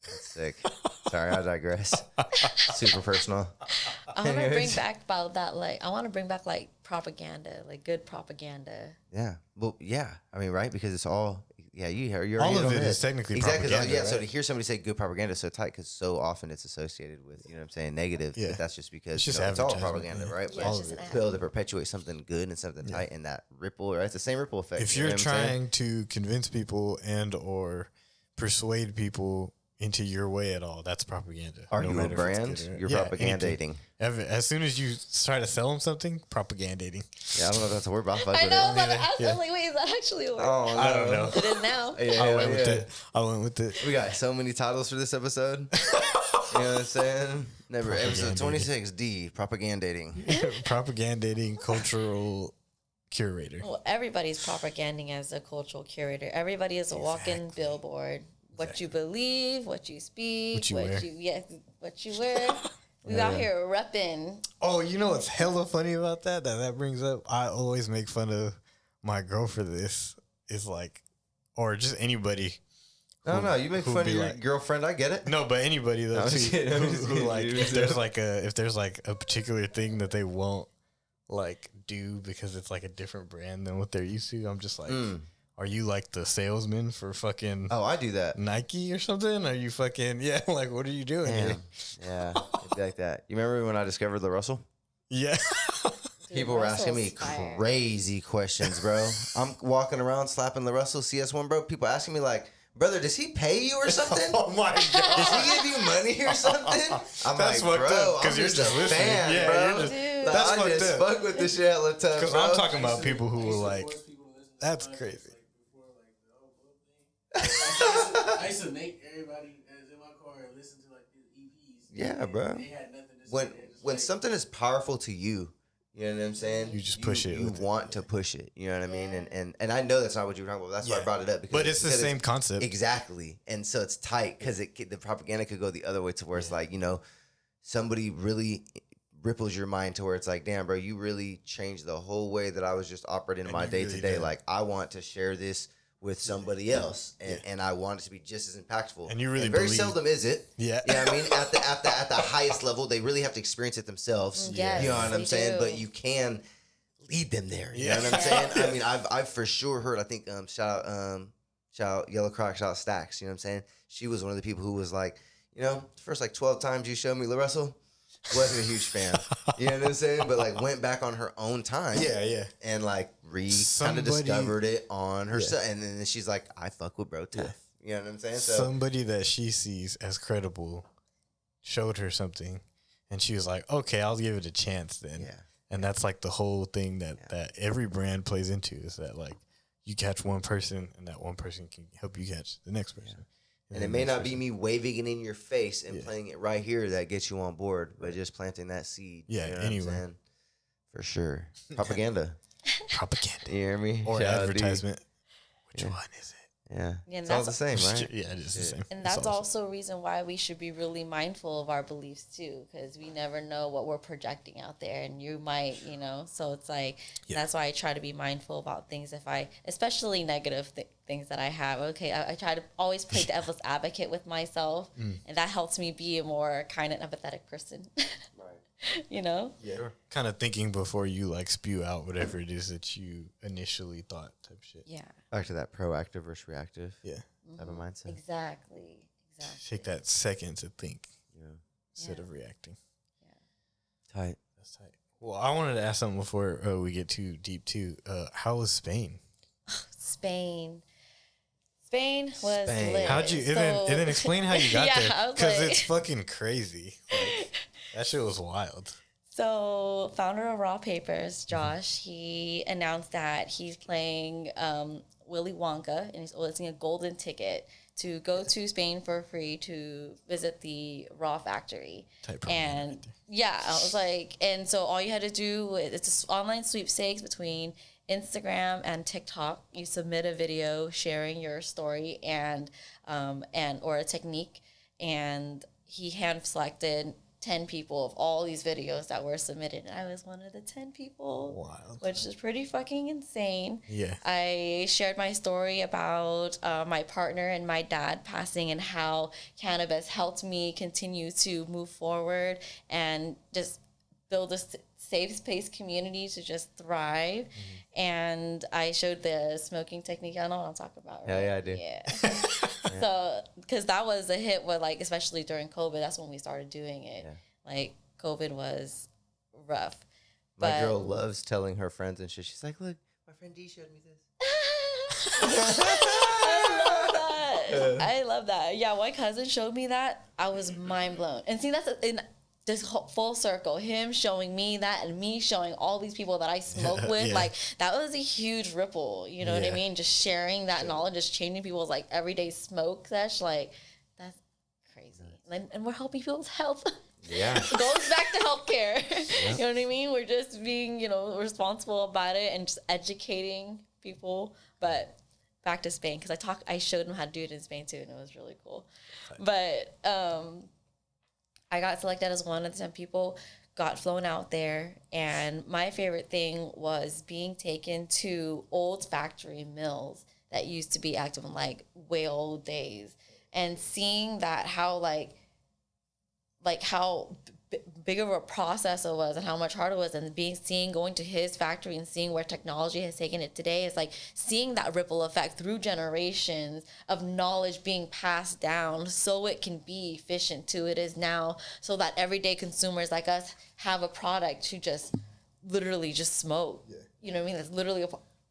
Speaker 4: That's sick. Sorry, I digress. Super personal.
Speaker 3: I want to bring back about that. Like, I want to bring back like propaganda, like good propaganda.
Speaker 4: Yeah. Well, yeah. I mean, right? Because it's all. Yeah, you're
Speaker 2: all of it is technically propaganda.
Speaker 4: Yeah.
Speaker 2: Right?
Speaker 4: So to hear somebody say good propaganda so tight, because so often it's associated with, you know what I'm saying, negative. Yeah. But that's just because it's all propaganda, right?
Speaker 3: Yeah,
Speaker 4: but it's build to perpetuate something good and something tight, and that ripple, right? It's the same ripple effect.
Speaker 2: If you're trying to convince people and or persuade people into your way at all, that's propaganda.
Speaker 4: Are you a brand? You're propagandating.
Speaker 2: As soon as you try to sell them something, propagandating.
Speaker 4: Yeah, I don't know if that's a word, but
Speaker 3: I know, but I was like, wait, is that actually a word?
Speaker 4: Oh, no.
Speaker 2: I don't know.
Speaker 3: It is now.
Speaker 2: I went with it.
Speaker 4: We got so many titles for this episode. You know what I'm saying? Never. Episode 26D, propagandating.
Speaker 2: Propagandating cultural curator.
Speaker 3: Well, everybody's propaganding as a cultural curator. Everybody is a walking billboard. What you believe, what you speak, what you wear. We out here repping.
Speaker 2: Oh, you know what's hella funny about that? That brings up. I always make fun of my girl for this. Is like, or just anybody.
Speaker 4: No, you make fun of your
Speaker 2: like,
Speaker 4: girlfriend. I get it.
Speaker 2: No, but anybody though
Speaker 4: I'm
Speaker 2: too,
Speaker 4: just kidding, I'm just
Speaker 2: who
Speaker 4: kidding,
Speaker 2: like
Speaker 4: dude.
Speaker 2: if there's like a particular thing that they won't like do because it's like a different brand than what they're used to. I'm just like, are you like the salesman for fucking
Speaker 4: Oh, I do that.
Speaker 2: Nike or something? Are you fucking like what are you doing here?
Speaker 4: Damn. Yeah, it'd be like that. You remember when I discovered the Russell?
Speaker 2: Yeah.
Speaker 3: Dude,
Speaker 4: People were asking me
Speaker 3: Russell's fire.
Speaker 4: crazy questions, bro. I'm walking around slapping the Russell CS1, bro. People asking me like, brother, does he pay you or something?
Speaker 2: Oh my
Speaker 4: Does
Speaker 2: god.
Speaker 4: he give you money or something? I'm
Speaker 2: That's
Speaker 4: like,
Speaker 2: fucked
Speaker 4: bro,
Speaker 2: up, 'cause
Speaker 4: I'm
Speaker 2: you're
Speaker 4: just
Speaker 2: just
Speaker 4: a
Speaker 2: listening.
Speaker 4: fan,
Speaker 2: Yeah,
Speaker 4: bro.
Speaker 2: you're just-
Speaker 3: Dude.
Speaker 4: Like,
Speaker 2: That's
Speaker 4: I
Speaker 2: fucked
Speaker 4: just
Speaker 2: up.
Speaker 4: fuck with this shit all the time,
Speaker 2: Because
Speaker 4: bro.
Speaker 2: I'm talking about people who were like, that's crazy.
Speaker 6: I used to make everybody that's in my car listen to like these EPs.
Speaker 4: Yeah, bro.
Speaker 6: They had nothing to say.
Speaker 4: When
Speaker 6: They just
Speaker 4: when
Speaker 6: like,
Speaker 4: something is powerful to you, you know what I'm saying?
Speaker 2: You just push it
Speaker 4: You
Speaker 2: with it.
Speaker 4: want to push it. You know what I mean? And I know that's not what you were talking about. That's why I
Speaker 2: Yeah.
Speaker 4: brought it up.
Speaker 2: But it's the
Speaker 4: because
Speaker 2: same concept.
Speaker 4: Exactly. And so it's tight because the propaganda could go the other way to where it's like, you know, somebody really ripples your mind to where it's like, damn, bro, you really changed the whole way that I was just operating
Speaker 2: And
Speaker 4: my
Speaker 2: you
Speaker 4: day
Speaker 2: really
Speaker 4: to day.
Speaker 2: did.
Speaker 4: Like, I want to share this with somebody else, and I want it to be just as impactful.
Speaker 2: And you really
Speaker 4: very
Speaker 2: believe-
Speaker 4: seldom is it.
Speaker 2: Yeah.
Speaker 4: You know what I mean? At the highest level, they really have to experience it themselves.
Speaker 3: Yes,
Speaker 4: You know what
Speaker 3: they
Speaker 4: I'm saying?
Speaker 3: do.
Speaker 4: But you can lead them there. You know
Speaker 2: Yeah.
Speaker 4: what I'm saying? I mean, I've for sure heard. I think shout out Yellow Croc, shout out Stacks. You know what I'm saying? She was one of the people who was like, you know, the first like 12 times you showed me La Russell, wasn't a huge fan. You know what I'm saying? But like went back on her own time.
Speaker 2: Yeah.
Speaker 4: And like kind of
Speaker 2: Somebody-
Speaker 4: discovered it on herself, and then she's like, I fuck with bro tough. You know what I'm saying? So
Speaker 2: Somebody that she sees as credible showed her something, and she was like, okay, I'll give it a chance then.
Speaker 4: Yeah.
Speaker 2: And that's like the whole thing that every brand plays into is that like you catch one person and that one person can help you catch the next person.
Speaker 4: And it
Speaker 2: the
Speaker 4: may
Speaker 2: next
Speaker 4: not be
Speaker 2: person.
Speaker 4: me waving it in your face and playing it right here that gets you on board, but just planting that seed.
Speaker 2: Yeah,
Speaker 4: you know what I'm
Speaker 2: anywhere.
Speaker 4: saying? For sure. Propaganda.
Speaker 2: propaganda
Speaker 4: You hear me?
Speaker 2: or
Speaker 4: Shout out to
Speaker 2: advertisement. Which one is it?
Speaker 4: Yeah.
Speaker 3: Yeah,
Speaker 4: It's all
Speaker 3: that's-
Speaker 4: the same, right?
Speaker 2: Yeah, it is the same.
Speaker 3: And
Speaker 2: It's
Speaker 3: that's
Speaker 2: all the
Speaker 3: also a reason why we should be really mindful of our beliefs too, because we never know what we're projecting out there, and you might, you know. So it's like that's why I try to be mindful about things. If I, especially negative things that I have, okay, I try to always play devil's advocate with myself, and that helps me be a more kind and empathetic person. You know.
Speaker 2: Yeah. Kind of thinking before you like spew out whatever it is that you initially thought type shit.
Speaker 3: Yeah.
Speaker 4: Back to that proactive versus reactive
Speaker 2: Yeah.
Speaker 4: type of mindset.
Speaker 3: Exactly.
Speaker 2: Take that second to think
Speaker 4: Yeah.
Speaker 2: instead
Speaker 3: Yeah.
Speaker 2: of reacting.
Speaker 4: Tight.
Speaker 2: That's tight. Well, I wanted to ask something before we get too deep too. How was Spain?
Speaker 3: Spain was
Speaker 4: Spain.
Speaker 3: lit.
Speaker 2: How'd you and then explain how you got
Speaker 3: Yeah,
Speaker 2: there?
Speaker 3: I was
Speaker 2: Because
Speaker 3: like-
Speaker 2: it's fucking crazy. Like, that shit was wild.
Speaker 3: So, founder of Raw Papers, Josh, he announced that he's playing Willy Wonka, and he's listing a golden ticket to go to Spain for free to visit the Raw factory.
Speaker 2: Type program
Speaker 3: And
Speaker 2: right there.
Speaker 3: yeah, I was like, and so all you had to do, it's an online sweepstakes between Instagram and TikTok. You submit a video sharing your story and or a technique, and he hand selected 10 people of all these videos that were submitted, and I was one of the 10 people.
Speaker 2: Wild.
Speaker 3: Which is pretty fucking insane.
Speaker 2: Yeah.
Speaker 3: I shared my story about my partner and my dad passing and how cannabis helped me continue to move forward and just build a safe space community to just thrive. And I showed the smoking technique. I know what I'm talking about, right?
Speaker 4: Yeah, I do.
Speaker 3: Yeah. So, because that was a hit with, like, especially during COVID, that's when we started doing it.
Speaker 4: Yeah.
Speaker 3: Like, COVID was rough.
Speaker 4: My
Speaker 3: But-
Speaker 4: girl loves telling her friends and shit. She's like, look, my friend D showed me this.
Speaker 3: I love that. Yeah, my cousin showed me that. I was mind blown. And see, that's in this whole full circle. Him showing me that and me showing all these people that I smoke with.
Speaker 2: Yeah.
Speaker 3: Like, that was a huge ripple. You know what I
Speaker 2: Yeah.
Speaker 3: mean? Just sharing that knowledge, just changing people's, like, everyday smoke sesh. Like, that's crazy. And we're helping people's health.
Speaker 4: Yeah.
Speaker 3: It goes back to healthcare. You know what I mean? We're just being, responsible about it and just educating people. But back to Spain, because I showed them how to do it in Spain too, and it was really cool. But I got selected as one of the 10 people, got flown out there, and my favorite thing was being taken to old factory mills that used to be active in like way old days, and seeing that how how big of a process it was and how much harder it was, and going to his factory and seeing where technology has taken it today is like seeing that ripple effect through generations of knowledge being passed down so it can be efficient to it is now, so that everyday consumers like us have a product to just literally just smoke. You know what I mean? That's literally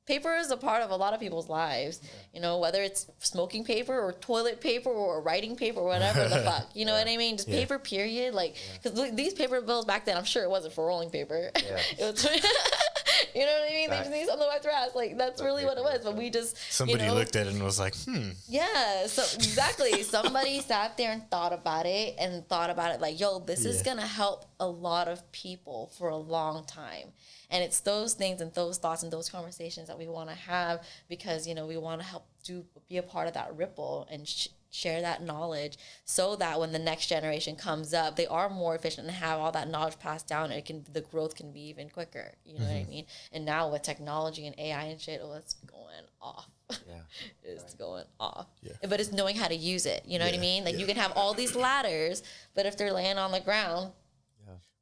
Speaker 3: paper is a part of a lot of people's lives, you know, whether it's smoking paper or toilet paper or writing paper or whatever the fuck, you know what I mean? Just paper, period. Like, because these paper bills back then, I'm sure it wasn't for rolling paper. It was, you know what I mean? They just need something to wipe their ass. Like, that's really what it was. But we just,
Speaker 2: somebody looked at it and was like,
Speaker 3: Yeah, so exactly. Somebody sat there and thought about it like, yo, this is going to help a lot of people for a long time. And it's those things and those thoughts and those conversations that we want to have because, you know, we want to help be a part of that ripple and share that knowledge so that when the next generation comes up, they are more efficient and have all that knowledge passed down. And the growth can be even quicker. You know what I mean? And now with technology and AI and shit, it's going off. It's going off. But it's knowing how to use it. You know what I mean? Like you can have all these ladders, but if they're laying on the ground.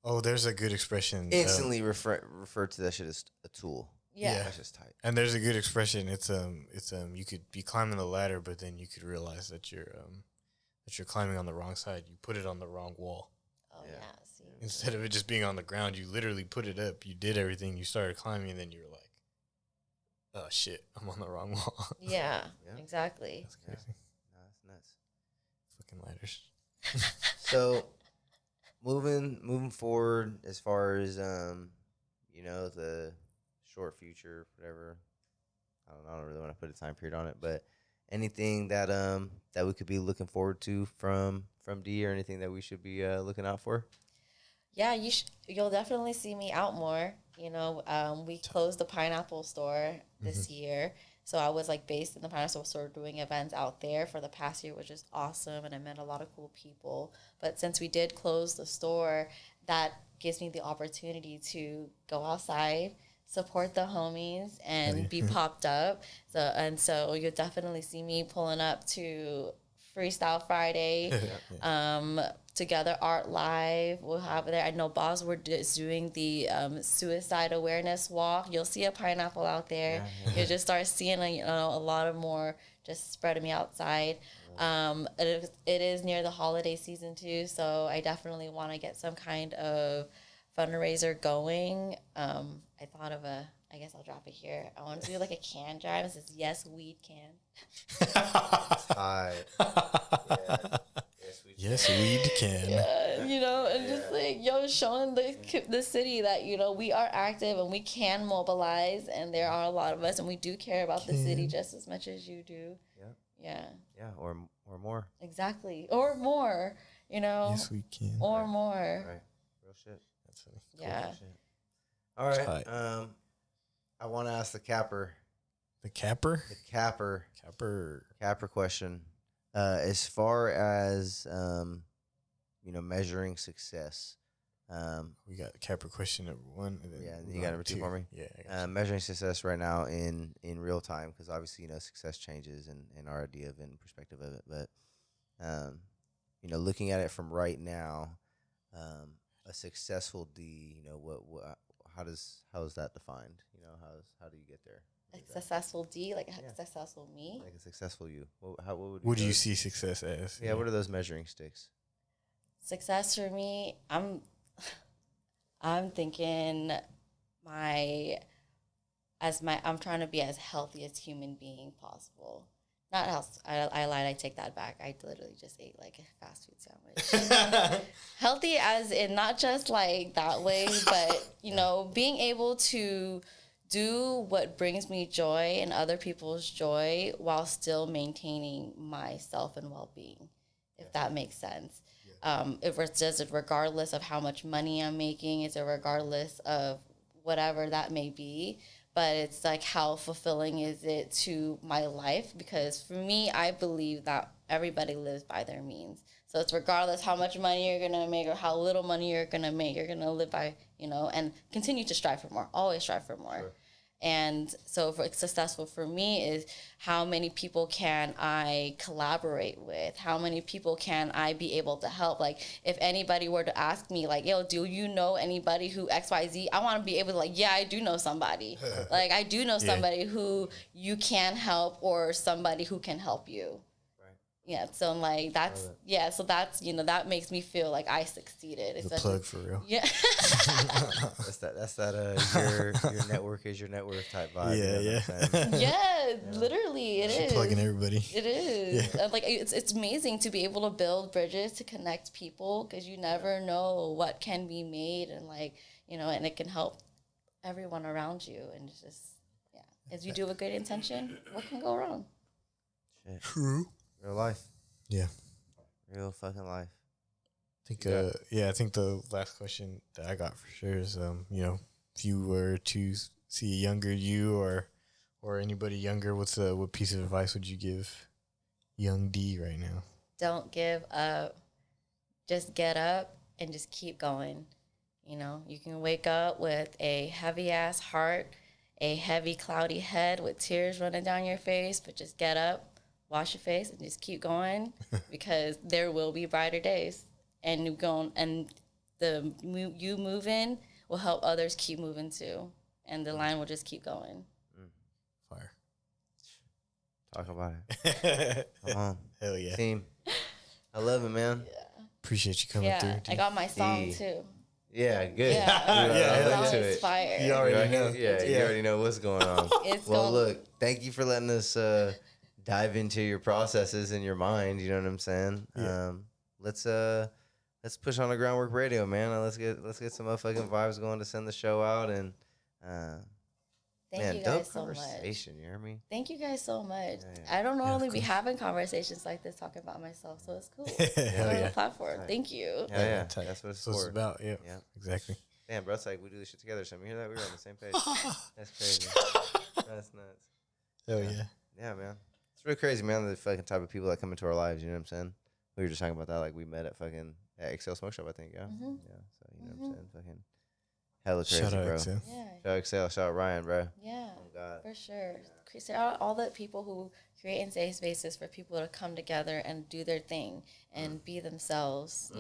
Speaker 2: Oh, there's a good expression.
Speaker 4: Instantly refer to that shit as a tool.
Speaker 3: Yeah.
Speaker 4: That's just tight.
Speaker 2: And there's a good expression. It's you could be climbing the ladder, but then you could realize that you're climbing on the wrong side. You put it on the wrong wall.
Speaker 3: Oh yeah. See.
Speaker 2: Instead of it just being on the ground, you literally put it up. You did everything. You started climbing, and then you were like, "Oh shit, I'm on the wrong wall."
Speaker 3: Yeah. Exactly.
Speaker 2: That's crazy.
Speaker 4: No, that's nuts.
Speaker 2: Fucking ladders.
Speaker 4: So, moving forward, as far as you know, the short future, whatever. I don't really want to put a time period on it, but anything that that we could be looking forward to from D, or anything that we should be looking out for.
Speaker 3: Yeah, you'll definitely see me out more. You know, we closed the Pineapple store this year. So I was like based in the Pineapple store doing events out there for the past year, which is awesome. And I met a lot of cool people. But since we did close the store, that gives me the opportunity to go outside, support the homies, and be popped up. So you'll definitely see me pulling up to Freestyle Friday, Together Art Live. We'll have it there. I know Bosworth is doing the suicide awareness walk. You'll see a pineapple out there. You'll just start seeing a lot of more just spreading me outside. It is near the holiday season too, so I definitely want to get some kind of fundraiser going. I thought of I guess I'll drop it here. I want to do like a can drive. It says, "Yes, weed can."
Speaker 4: Hi.
Speaker 2: Yes, weed can.
Speaker 3: You know, and just like, showing the city that, you know, we are active and we can mobilize, and there are a lot of us, and we do care about the city just as much as you do. Yeah, or
Speaker 4: more.
Speaker 3: Exactly. Or more, you know.
Speaker 2: Yes, we can.
Speaker 3: Or more.
Speaker 4: Right. Real shit.
Speaker 2: That's funny.
Speaker 3: Yeah.
Speaker 4: Cool shit. All right. I want to ask the capper.
Speaker 2: The capper?
Speaker 4: The capper.
Speaker 2: Capper.
Speaker 4: Capper question. As far as you know, measuring success.
Speaker 2: We got capper question number 1. And then
Speaker 4: you got number 2 for me.
Speaker 2: Yeah. I got
Speaker 4: measuring success right now in real time, because obviously, you know, success changes and our idea of it and perspective of it. But you know, looking at it from right now, a successful D, you know, how is that defined? You know, how do you get there?
Speaker 3: A successful D, like a successful me.
Speaker 4: Like a successful you. What
Speaker 2: would you see success as?
Speaker 4: Yeah, what are those measuring sticks?
Speaker 3: Success for me, I'm thinking I'm trying to be as healthy as human being possible. Not health. I lied. I take that back. I literally just ate like a fast food sandwich. Healthy as in not just like that way, but you know, being able to do what brings me joy and other people's joy while still maintaining myself and well-being, if that makes sense. If it's just regardless of how much money I'm making, it's a regardless of whatever that may be. But it's like, how fulfilling is it to my life? Because for me, I believe that everybody lives by their means. So it's regardless how much money you're going to make or how little money you're going to make, you're going to live by, and continue to strive for more, always strive for more. Sure. And so for successful for me is how many people can I collaborate with? How many people can I be able to help? Like if anybody were to ask me like, yo, do you know anybody who XYZ? I want to be able to like, yeah, I do know somebody. Like I do know somebody who you can help or somebody who can help you. Yeah, so like that's so that's that makes me feel like I succeeded.
Speaker 2: It's a plug for real.
Speaker 3: Yeah.
Speaker 4: that's that your network is your net worth type vibe.
Speaker 3: Yeah, literally it is.
Speaker 2: Plugging everybody.
Speaker 3: It is. Yeah. Like it's amazing to be able to build bridges to connect people because you never know what can be made and like and it can help everyone around you and it's just as you do with good intention, what can go wrong?
Speaker 4: Shit.
Speaker 2: True.
Speaker 4: Real life.
Speaker 2: Yeah.
Speaker 4: Real fucking life.
Speaker 2: I think I think the last question that I got for sure is if you were to see a younger you or anybody younger, what piece of advice would you give young D right now?
Speaker 3: Don't give up. Just get up and just keep going. You can wake up with a heavy ass heart, a heavy cloudy head with tears running down your face, but just get up. Wash your face and just keep going because there will be brighter days. And you moving will help others keep moving too. And the line will just keep going.
Speaker 2: Fire.
Speaker 4: Talk about it. Come on.
Speaker 2: Hell yeah.
Speaker 4: Team. I love it, man.
Speaker 3: Yeah.
Speaker 2: Appreciate you coming through.
Speaker 3: I got my song too.
Speaker 4: Yeah, good.
Speaker 3: Yeah, song is fire.
Speaker 4: You already know. You already know what's going on. Look, thank you for letting us dive into your processes in your mind. You know what I'm saying? Yeah. Let's push on the Groundwork Radio, man. Let's get some motherfucking vibes going to send the show out and
Speaker 3: Thank you guys so much.
Speaker 4: You hear me?
Speaker 3: Thank you guys so much. I don't normally be having conversations like this talking about myself, so it's cool.
Speaker 2: Hell yeah.
Speaker 3: Platform. Thank you.
Speaker 4: Yeah. That's what it's
Speaker 2: about. Yeah. Exactly.
Speaker 4: Damn, bro, it's like we do this shit together. So you hear that? We were on the same page. That's crazy. That's nuts.
Speaker 2: Hell yeah.
Speaker 4: Yeah, man. It's really crazy, man, the fucking type of people that come into our lives, you know what I'm saying? We were just talking about that, like we met at Excel Smoke Shop, I think, yeah? Mm-hmm. Yeah, so you know what I'm saying? Fucking hella crazy,
Speaker 2: shout out
Speaker 4: bro.
Speaker 2: Excel.
Speaker 3: Yeah.
Speaker 4: Shout out Excel, shout out Ryan, bro.
Speaker 3: Yeah,
Speaker 4: oh, God.
Speaker 3: For sure. Shout out all the people who create and safe spaces for people to come together and do their thing and be themselves,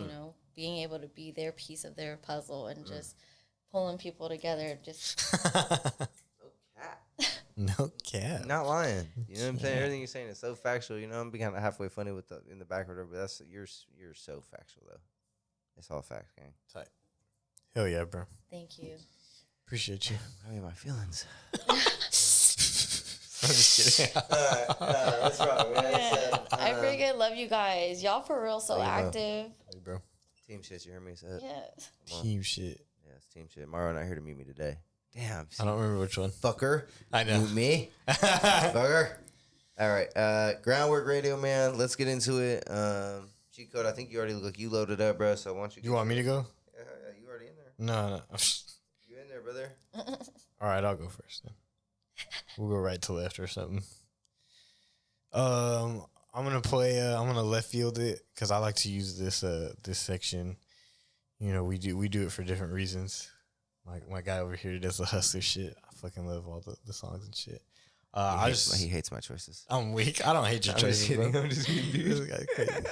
Speaker 3: being able to be their piece of their puzzle and just pulling people together, just...
Speaker 2: No cap.
Speaker 4: Not lying. You know what I'm saying? Everything you're saying is so factual. I'm being kind of halfway funny with in the background, but that's you're so factual though. It's all facts, gang.
Speaker 2: Tight. Hell yeah, bro.
Speaker 3: Thank you.
Speaker 2: Appreciate you.
Speaker 4: I mean, my feelings.
Speaker 2: I'm just kidding.
Speaker 4: That's right, man.
Speaker 3: I freaking love you guys. Y'all for real so active.
Speaker 2: Hey, bro.
Speaker 4: Team shit, you hear me?
Speaker 3: Yes.
Speaker 2: Team shit.
Speaker 4: Yeah, it's team shit. Mario not here to meet me today. Damn.
Speaker 2: I don't remember which one.
Speaker 4: Fucker.
Speaker 2: I know.
Speaker 4: Me? Fucker. All right. Groundwork Radio, man. Let's get into it. Cheat code, I think you already loaded up, bro. So why don't you...
Speaker 2: You want me to go?
Speaker 4: Yeah, you already in there.
Speaker 2: No.
Speaker 4: You in there, brother?
Speaker 2: All right, I'll go first then. We'll go right to left or something. I'm gonna left field it because I like to use this section. We do it for different reasons. My guy over here does the hustler shit. I fucking love all the songs and shit.
Speaker 4: He hates my choices.
Speaker 2: I'm weak. I don't hate your choices, bro. I'm just kidding. This guy's crazy.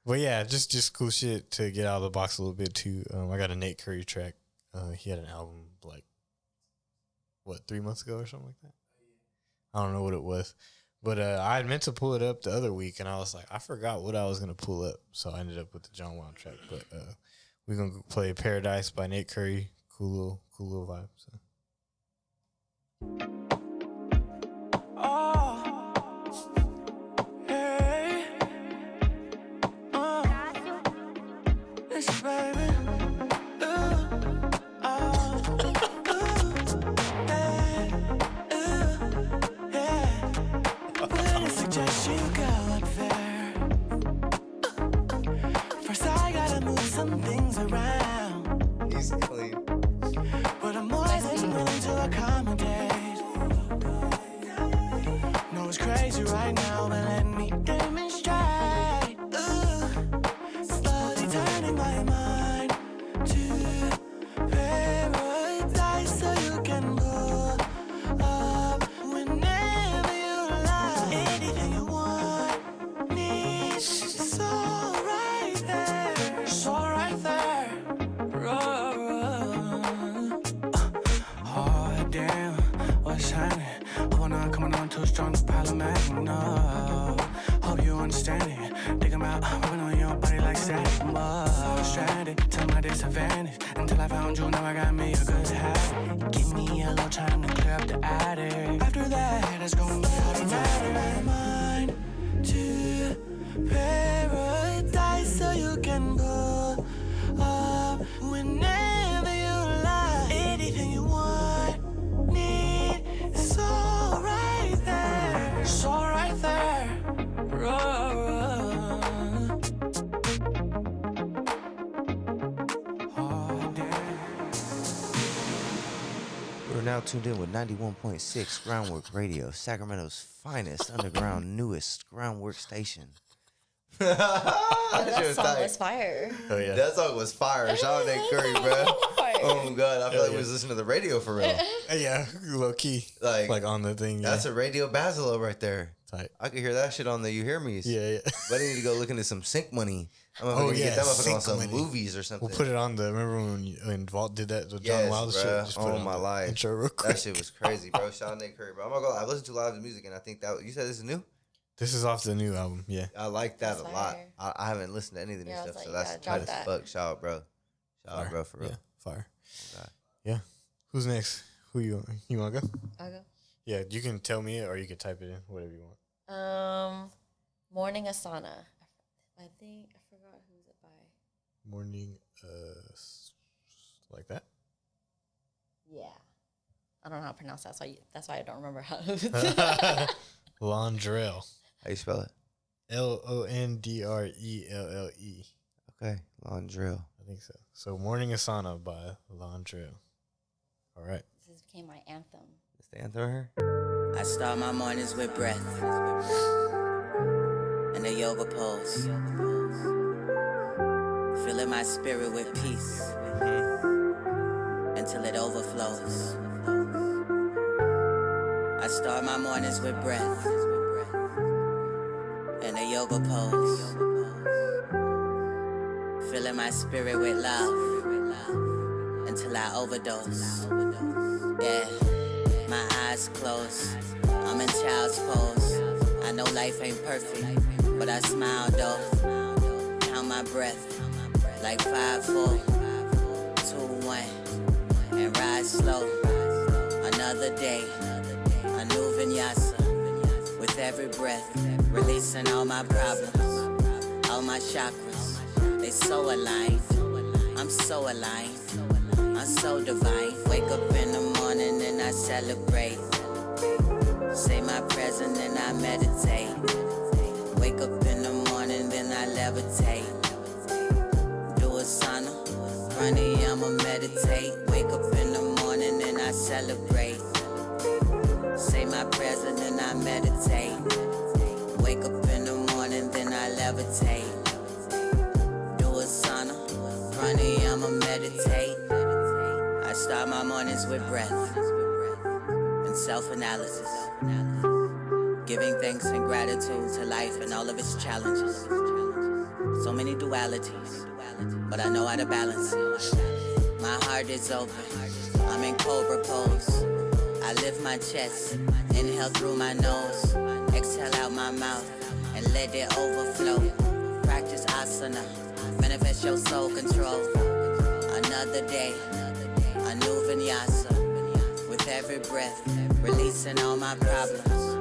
Speaker 2: But yeah, just cool shit to get out of the box a little bit too. I got a Nate Curry track. He had an album 3 months ago or something like that. I don't know what it was, but I had meant to pull it up the other week, and I was like, I forgot what I was gonna pull up, so I ended up with the John Wild track. But we're gonna play Paradise by Nate Curry. Cool little vibe. So.
Speaker 7: Some things around.
Speaker 4: He's clean.
Speaker 7: But I'm always willing to accommodate. No, it's crazy right now, but let me demonstrate. strong, it's problematic, no. Hope you understand it. Think about working on your body like static. Whoa, stranded till my disadvantage. Until I found you, now I got me a good habit. Give me a little time to clear up the attic. After that, it's gonna be automatic. Mine to paradise so you can pull up whenever you like. Anything you want, need, it's all right there. It's all right there.
Speaker 4: We're now tuned in with 91.6 Groundwork Radio, Sacramento's finest underground, newest groundwork station.
Speaker 3: That song was fire.
Speaker 2: Oh yeah.
Speaker 4: That song was fire. Shout out to Curry, bro. Oh my god, I feel like we was listening to the radio for real.
Speaker 2: Yeah, low key.
Speaker 4: Like
Speaker 2: on the thing.
Speaker 4: That's a radio Basilo right there.
Speaker 2: Tight.
Speaker 4: I could hear that shit on the You Hear Me's.
Speaker 2: Yeah.
Speaker 4: But I need to go look into some sync money. I'm gonna get that motherfucker on some movies or something.
Speaker 2: We'll put it on the. Remember when Vault did that with
Speaker 4: yes,
Speaker 2: John Wilder
Speaker 4: bro.
Speaker 2: shit? Just put
Speaker 4: Oh
Speaker 2: it
Speaker 4: my
Speaker 2: on
Speaker 4: life.
Speaker 2: intro real quick.
Speaker 4: That shit was crazy, bro. Shout out to Curry, bro. I'm not gonna lie. I listened to a lot of his music and I think that you said this is new.
Speaker 2: This is off the new album. Yeah.
Speaker 4: I like that
Speaker 3: That's
Speaker 4: a lot.
Speaker 3: fire.
Speaker 4: I haven't listened to any of the new
Speaker 3: Yeah, I was
Speaker 4: stuff,
Speaker 3: like,
Speaker 4: so
Speaker 3: you
Speaker 4: that's
Speaker 3: gotta drop
Speaker 4: tight as
Speaker 3: that.
Speaker 4: fuck. Shout out, bro. Shout out, bro, for real.
Speaker 2: Yeah. Fire.
Speaker 4: Oh, God.
Speaker 2: Yeah. Who's next? Who you wanna go?
Speaker 3: I'll go.
Speaker 2: Yeah, you can tell me it or you can type it in, whatever you want.
Speaker 3: Morning Asana. I forgot who's it by.
Speaker 2: Morning, like that.
Speaker 3: Yeah. I don't know how to pronounce that, that's why I don't remember how.
Speaker 2: Londrelle.
Speaker 4: How you spell it?
Speaker 2: Londrelle.
Speaker 4: Okay, Londrelle.
Speaker 2: I think so. So Morning Asana by Londrelle. All right.
Speaker 3: This became my anthem.
Speaker 4: Is the anthem right here?
Speaker 8: I start my mornings with breath and a yoga pose, filling my spirit with peace until it overflows. I start my mornings with breath and a yoga pose, filling my spirit with love until I overdose. Yeah. My eyes closed, I'm in child's pose. I know life ain't perfect, but I smile though. Count my breath, like 5, 4, 2, 1, and rise slow. Another day, a new vinyasa. With every breath, releasing all my problems, all my chakras. They so aligned, I'm so aligned. I'm so divine. Wake up in the morning and I celebrate. Say my present and I meditate. Wake up in the morning, then I levitate. Do Asana, pranayama, meditate. Wake up in the morning and I celebrate. Say my present and I meditate. Wake up in the morning, then I levitate. Do Asana, pranayama, meditate. I start my mornings with breath and self-analysis, giving thanks and gratitude to life and all of its challenges. So many dualities, but I know how to balance it. My heart is open, I'm in cobra pose. I lift my chest, inhale through my nose, exhale out my mouth, and let it overflow. Practice asana, manifest your soul control. Another day, a new vinyasa. With every breath, releasing all my problems,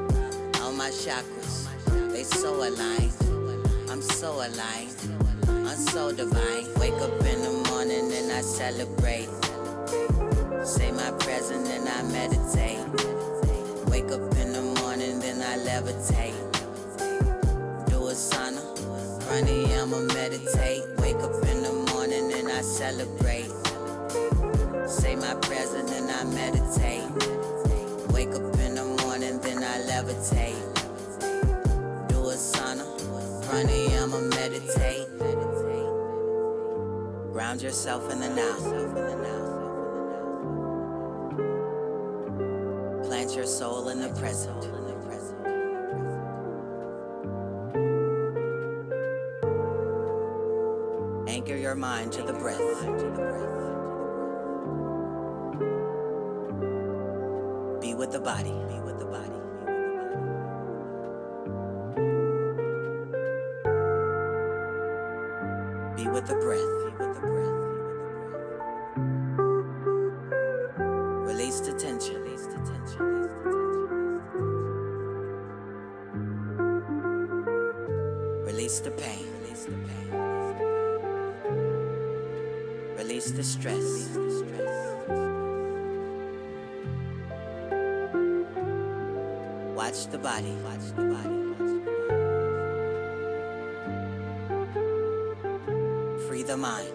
Speaker 8: all my chakras. They so aligned, I'm so aligned. I'm so divine. Wake up in the morning and I celebrate. Say my present and I meditate. Wake up in the morning, then I levitate. Do Asana, pranayama, meditate. Wake up in the morning and I celebrate. Say my present and I meditate. Wake up in the morning, then I levitate. Do Asana, pranayama, meditate. Ground yourself in the now. Plant your soul in the present. Anchor your mind to the breath. Be with the body. Be with the body. with the breath. Release the tension. Release the pain. Release the stress. Watch the body. Free the mind.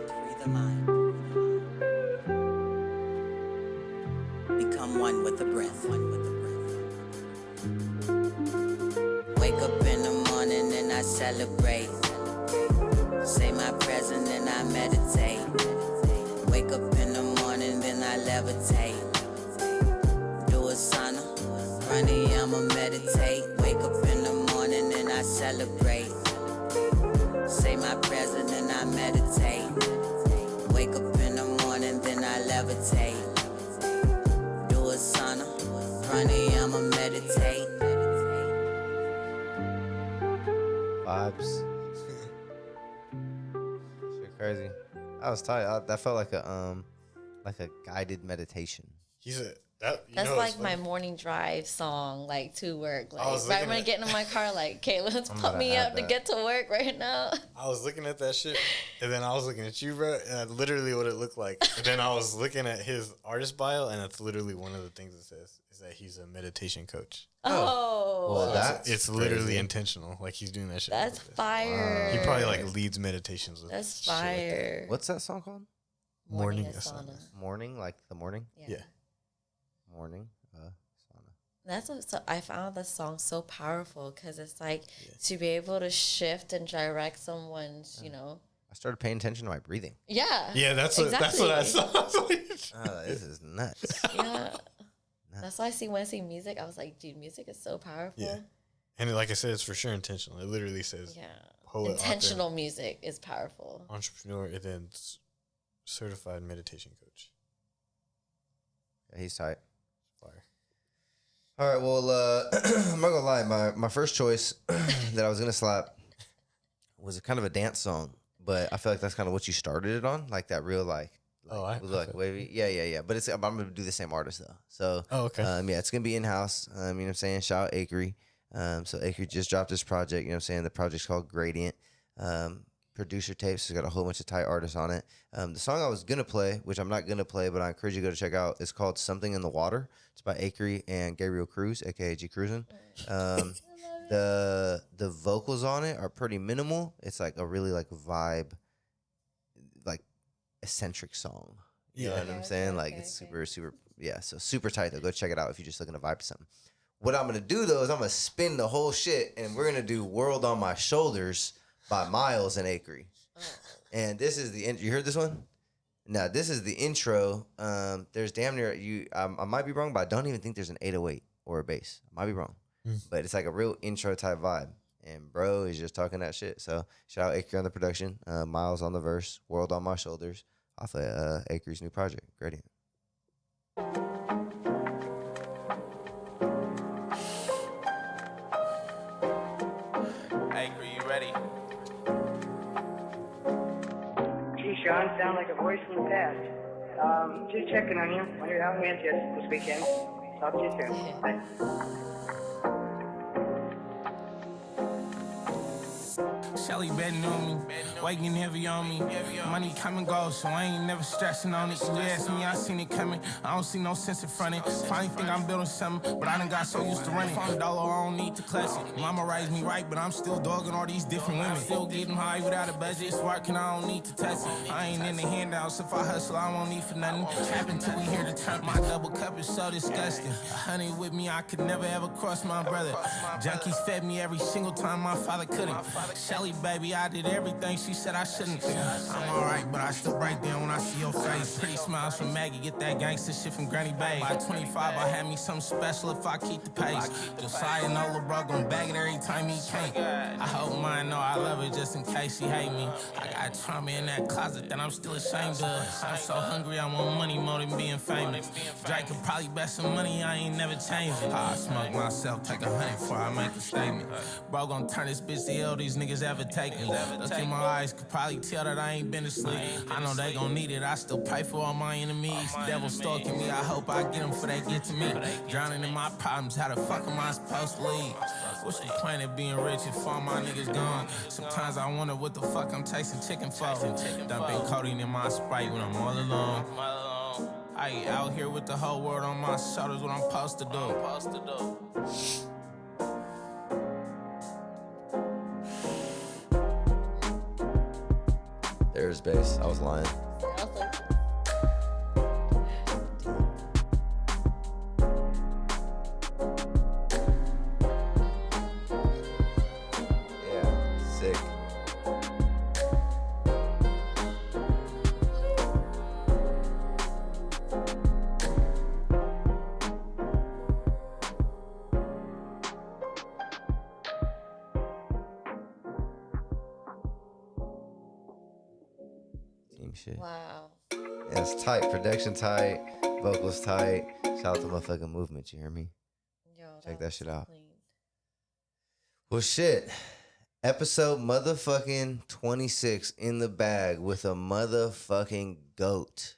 Speaker 8: Become one with the breath. Wake up in the morning and I celebrate. Say my prayers and I meditate. Wake up in the morning, then I levitate. Do Asana, pranayama, meditate. Wake up in the morning and I celebrate. Say my prayers and then I meditate. Wake up in the morning, then I levitate. Do Asana, pranayama, meditate.
Speaker 4: Vibes. Shit crazy. I was tired. That felt like a guided meditation.
Speaker 5: He said that.
Speaker 3: That's like my morning drive song, like to work. Like
Speaker 5: was
Speaker 3: right
Speaker 5: looking
Speaker 3: when I
Speaker 5: at-
Speaker 3: get in my car, like, okay, let's
Speaker 4: I'm
Speaker 3: put
Speaker 4: gonna
Speaker 3: me
Speaker 4: add
Speaker 3: up to
Speaker 4: that.
Speaker 3: get to work right now.
Speaker 5: I was looking at that shit, and then I was looking at you, bro, and literally what it looked like. And then I was looking at his artist bio, and that's literally one of the things it says is that he's a meditation coach.
Speaker 3: Oh,
Speaker 4: Well,
Speaker 5: So
Speaker 4: that's
Speaker 5: it's literally
Speaker 4: crazy.
Speaker 5: intentional. Like he's doing that shit.
Speaker 3: that's
Speaker 5: on purpose.
Speaker 3: fire.
Speaker 5: He probably like leads meditations with
Speaker 3: That's
Speaker 5: shit like that.
Speaker 3: fire.
Speaker 4: What's that song called?
Speaker 5: Morning
Speaker 3: Asana.
Speaker 5: Asana.
Speaker 4: Morning, like the morning.
Speaker 5: Yeah.
Speaker 4: Morning. Sauna.
Speaker 3: So I found the song so powerful because it's like to be able to shift and direct someone's, you know.
Speaker 4: I started paying attention to my breathing.
Speaker 3: Yeah.
Speaker 5: Yeah, that's what I saw.
Speaker 4: Oh, this is nuts.
Speaker 3: Yeah. That's why when I see music, I was like, dude, music is so powerful.
Speaker 5: Yeah. And like I said, it's for sure intentional. It literally says
Speaker 3: Yeah.
Speaker 5: poet,
Speaker 3: Intentional music is powerful.
Speaker 5: author, entrepreneur, and then certified meditation coach.
Speaker 4: Yeah, he's tight.
Speaker 5: Fire.
Speaker 4: All right, well, I'm not gonna lie. My first choice that I was gonna slap was kind of a dance song, but I feel like that's kind of what you started it on, like that real was like wavy. Yeah. But I'm gonna do the same artist though. So
Speaker 5: Okay.
Speaker 4: yeah, it's gonna be in house. You know what I'm saying? Shout out Acrea. So Acrea just dropped this project. You know what I'm saying? The project's called Gradient. Producer tapes. It's got a whole bunch of tight artists on it. The song I was gonna play, which I'm not gonna play, but I encourage you to go to check out, is called "Something in the Water." It's by Acrea and Gabriel Cruz, aka G Cruisin'. The vocals on it are pretty minimal. It's like a really like vibe, like eccentric song. You know what I'm saying? Like it's super so super tight though. Go check it out if you're just looking to vibe to something. What I'm gonna do though is I'm gonna spin the whole shit and we're gonna do "World on My Shoulders" by Myles and Acrea. And this is the you heard this one? Now this is the intro. There's damn near I might be wrong, but I don't even think there's an 808 or a bass. I might be wrong. But it's like a real intro type vibe. And bro is just talking that shit. So shout out Acrea on the production, Myles on the verse, "World on My Shoulders" off of Acrea's new project, Gradient.
Speaker 9: Acrea, you ready?
Speaker 10: Gee, Sean, sound like a voice from the past. Just checking on you. Wondered how Manchester this weekend. Talk to you soon. Bye.
Speaker 9: Shelly betting on me, weighing heavy on me. Money come and go, so I ain't never stressing on it. You ask me, I seen it coming. I don't see no sense in fronting. Finally think I'm building something, but I done got so used to running. $1 I don't need to class it. Mama raised me right, but I'm still dogging all these different women. Still getting high without a budget. It's working, I don't need to test it. I ain't in the handouts. If I hustle, I won't need for nothing. Trapping till we hear the turn. My double cup is so disgusting. 100 with me, I could never ever cross my brother. Junkies fed me every single time my father couldn't. Shelly, baby, I did everything she said I shouldn't. I'm alright, but I still break down when I see your face. Pretty smiles from Maggie, get that gangster shit from Granny Bay. By 25, I had me something special if I keep the pace. Josiah and Ola bro gon' bag it every time he can't. I hope mine know I love her just in case she hate me. I got trauma in that closet that I'm still ashamed of. I'm so hungry, I want money more than being famous. Drake could probably bet some money, I ain't never changed it. I smoke myself, take 100 before I make a statement. Bro gon' turn this bitch to all these niggas ever ever taken. Look in my eyes, could probably tell that I ain't been asleep. I know they gon' need it, I still pray for all my enemies. Devil stalking me, I hope I get them before they get to me. Drowning in my problems, how the fuck am I supposed to leave? What's the point of being rich if all my niggas gone? Sometimes I wonder what the fuck I'm tasting chicken for. Dumping codeine in my Sprite when I'm all alone. I out here with the whole world on my shoulders, what I'm supposed to do.
Speaker 4: There's bass. I was lying. Yeah, sick. Team shit.
Speaker 3: Wow.
Speaker 4: Yeah, it's tight. Production tight. Vocals tight. Shout out to motherfucking movement. You hear me?
Speaker 3: Yo,
Speaker 4: Check that shit out.
Speaker 3: clean.
Speaker 4: Well, shit. Episode motherfucking 26 in the bag with a motherfucking goat.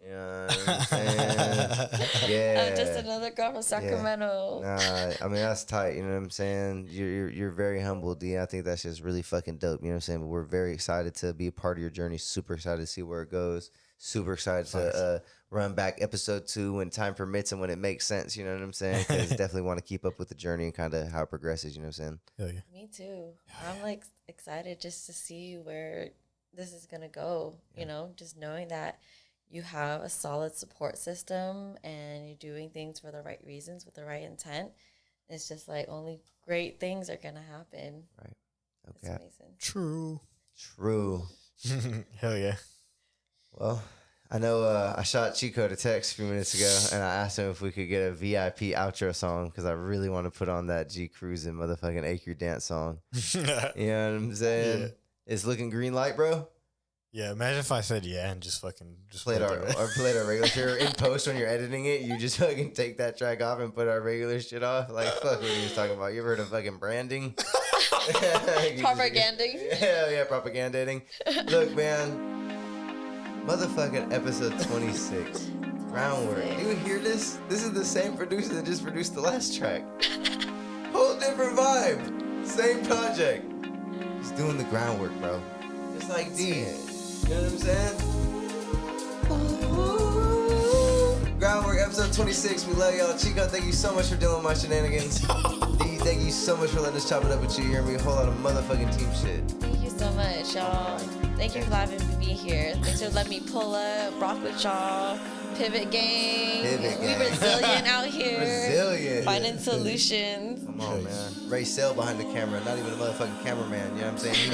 Speaker 4: You know what I'm saying? Yeah.
Speaker 3: I'm just another girl from Sacramento.
Speaker 4: Nah, I mean, that's tight. You know what I'm saying? You're very humble, D. I think that's just really fucking dope. You know what I'm saying? But we're very excited to be a part of your journey. Super excited to see where it goes. Super excited to run back episode 2 when time permits and when it makes sense. You know what I'm saying? Because definitely want to keep up with the journey and kind of how it progresses. You know what I'm saying?
Speaker 5: Hell yeah.
Speaker 3: Me too. I'm like excited just to see where this is gonna go. You know, just knowing that you have a solid support system and you're doing things for the right reasons with the right intent. It's just like only great things are gonna happen.
Speaker 4: Right.
Speaker 3: It's
Speaker 4: Okay.
Speaker 3: amazing.
Speaker 5: True. Hell yeah.
Speaker 4: Well, I know I shot Chico a text a few minutes ago, and I asked him if we could get a VIP outro song because I really want to put on that G Cruisin' motherfucking Acre dance song. You know what I'm saying?
Speaker 5: Yeah.
Speaker 4: It's looking green light, bro.
Speaker 5: Yeah, imagine if I said yeah and just
Speaker 4: Play it our regular shit. In post when you're editing it, you just fucking take that track off and put our regular shit off. Like, fuck what he was talking about. You ever heard of fucking branding?
Speaker 3: Propaganding.
Speaker 4: Hell yeah, propagandating. Look, man. Motherfucking episode 26. Groundwork. Do you hear this? This is the same producer that just produced the last track. Whole different vibe. Same project. He's doing the groundwork, bro. Just like D. You know what I'm saying? Groundwork episode 26. We love y'all. Chico, thank you so much for doing my shenanigans. D, thank you so much for letting us chop it up with you. You hear me? A whole lot of motherfucking team shit.
Speaker 3: Thank you so much, y'all. Thank you for having me here. Thanks for letting me pull up, rock with y'all. Pivot gang. We resilient out here.
Speaker 4: Resilient.
Speaker 3: Finding solutions.
Speaker 4: Come on, man. Ray Sell behind the camera, not even a motherfucking cameraman. You know what I'm saying?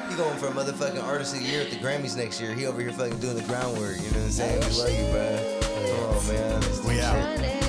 Speaker 4: He going for a motherfucking Artist of the Year at the Grammys next year. He over here fucking doing the groundwork. You know what I'm saying? We love you, bro. Come on, man.
Speaker 5: We out.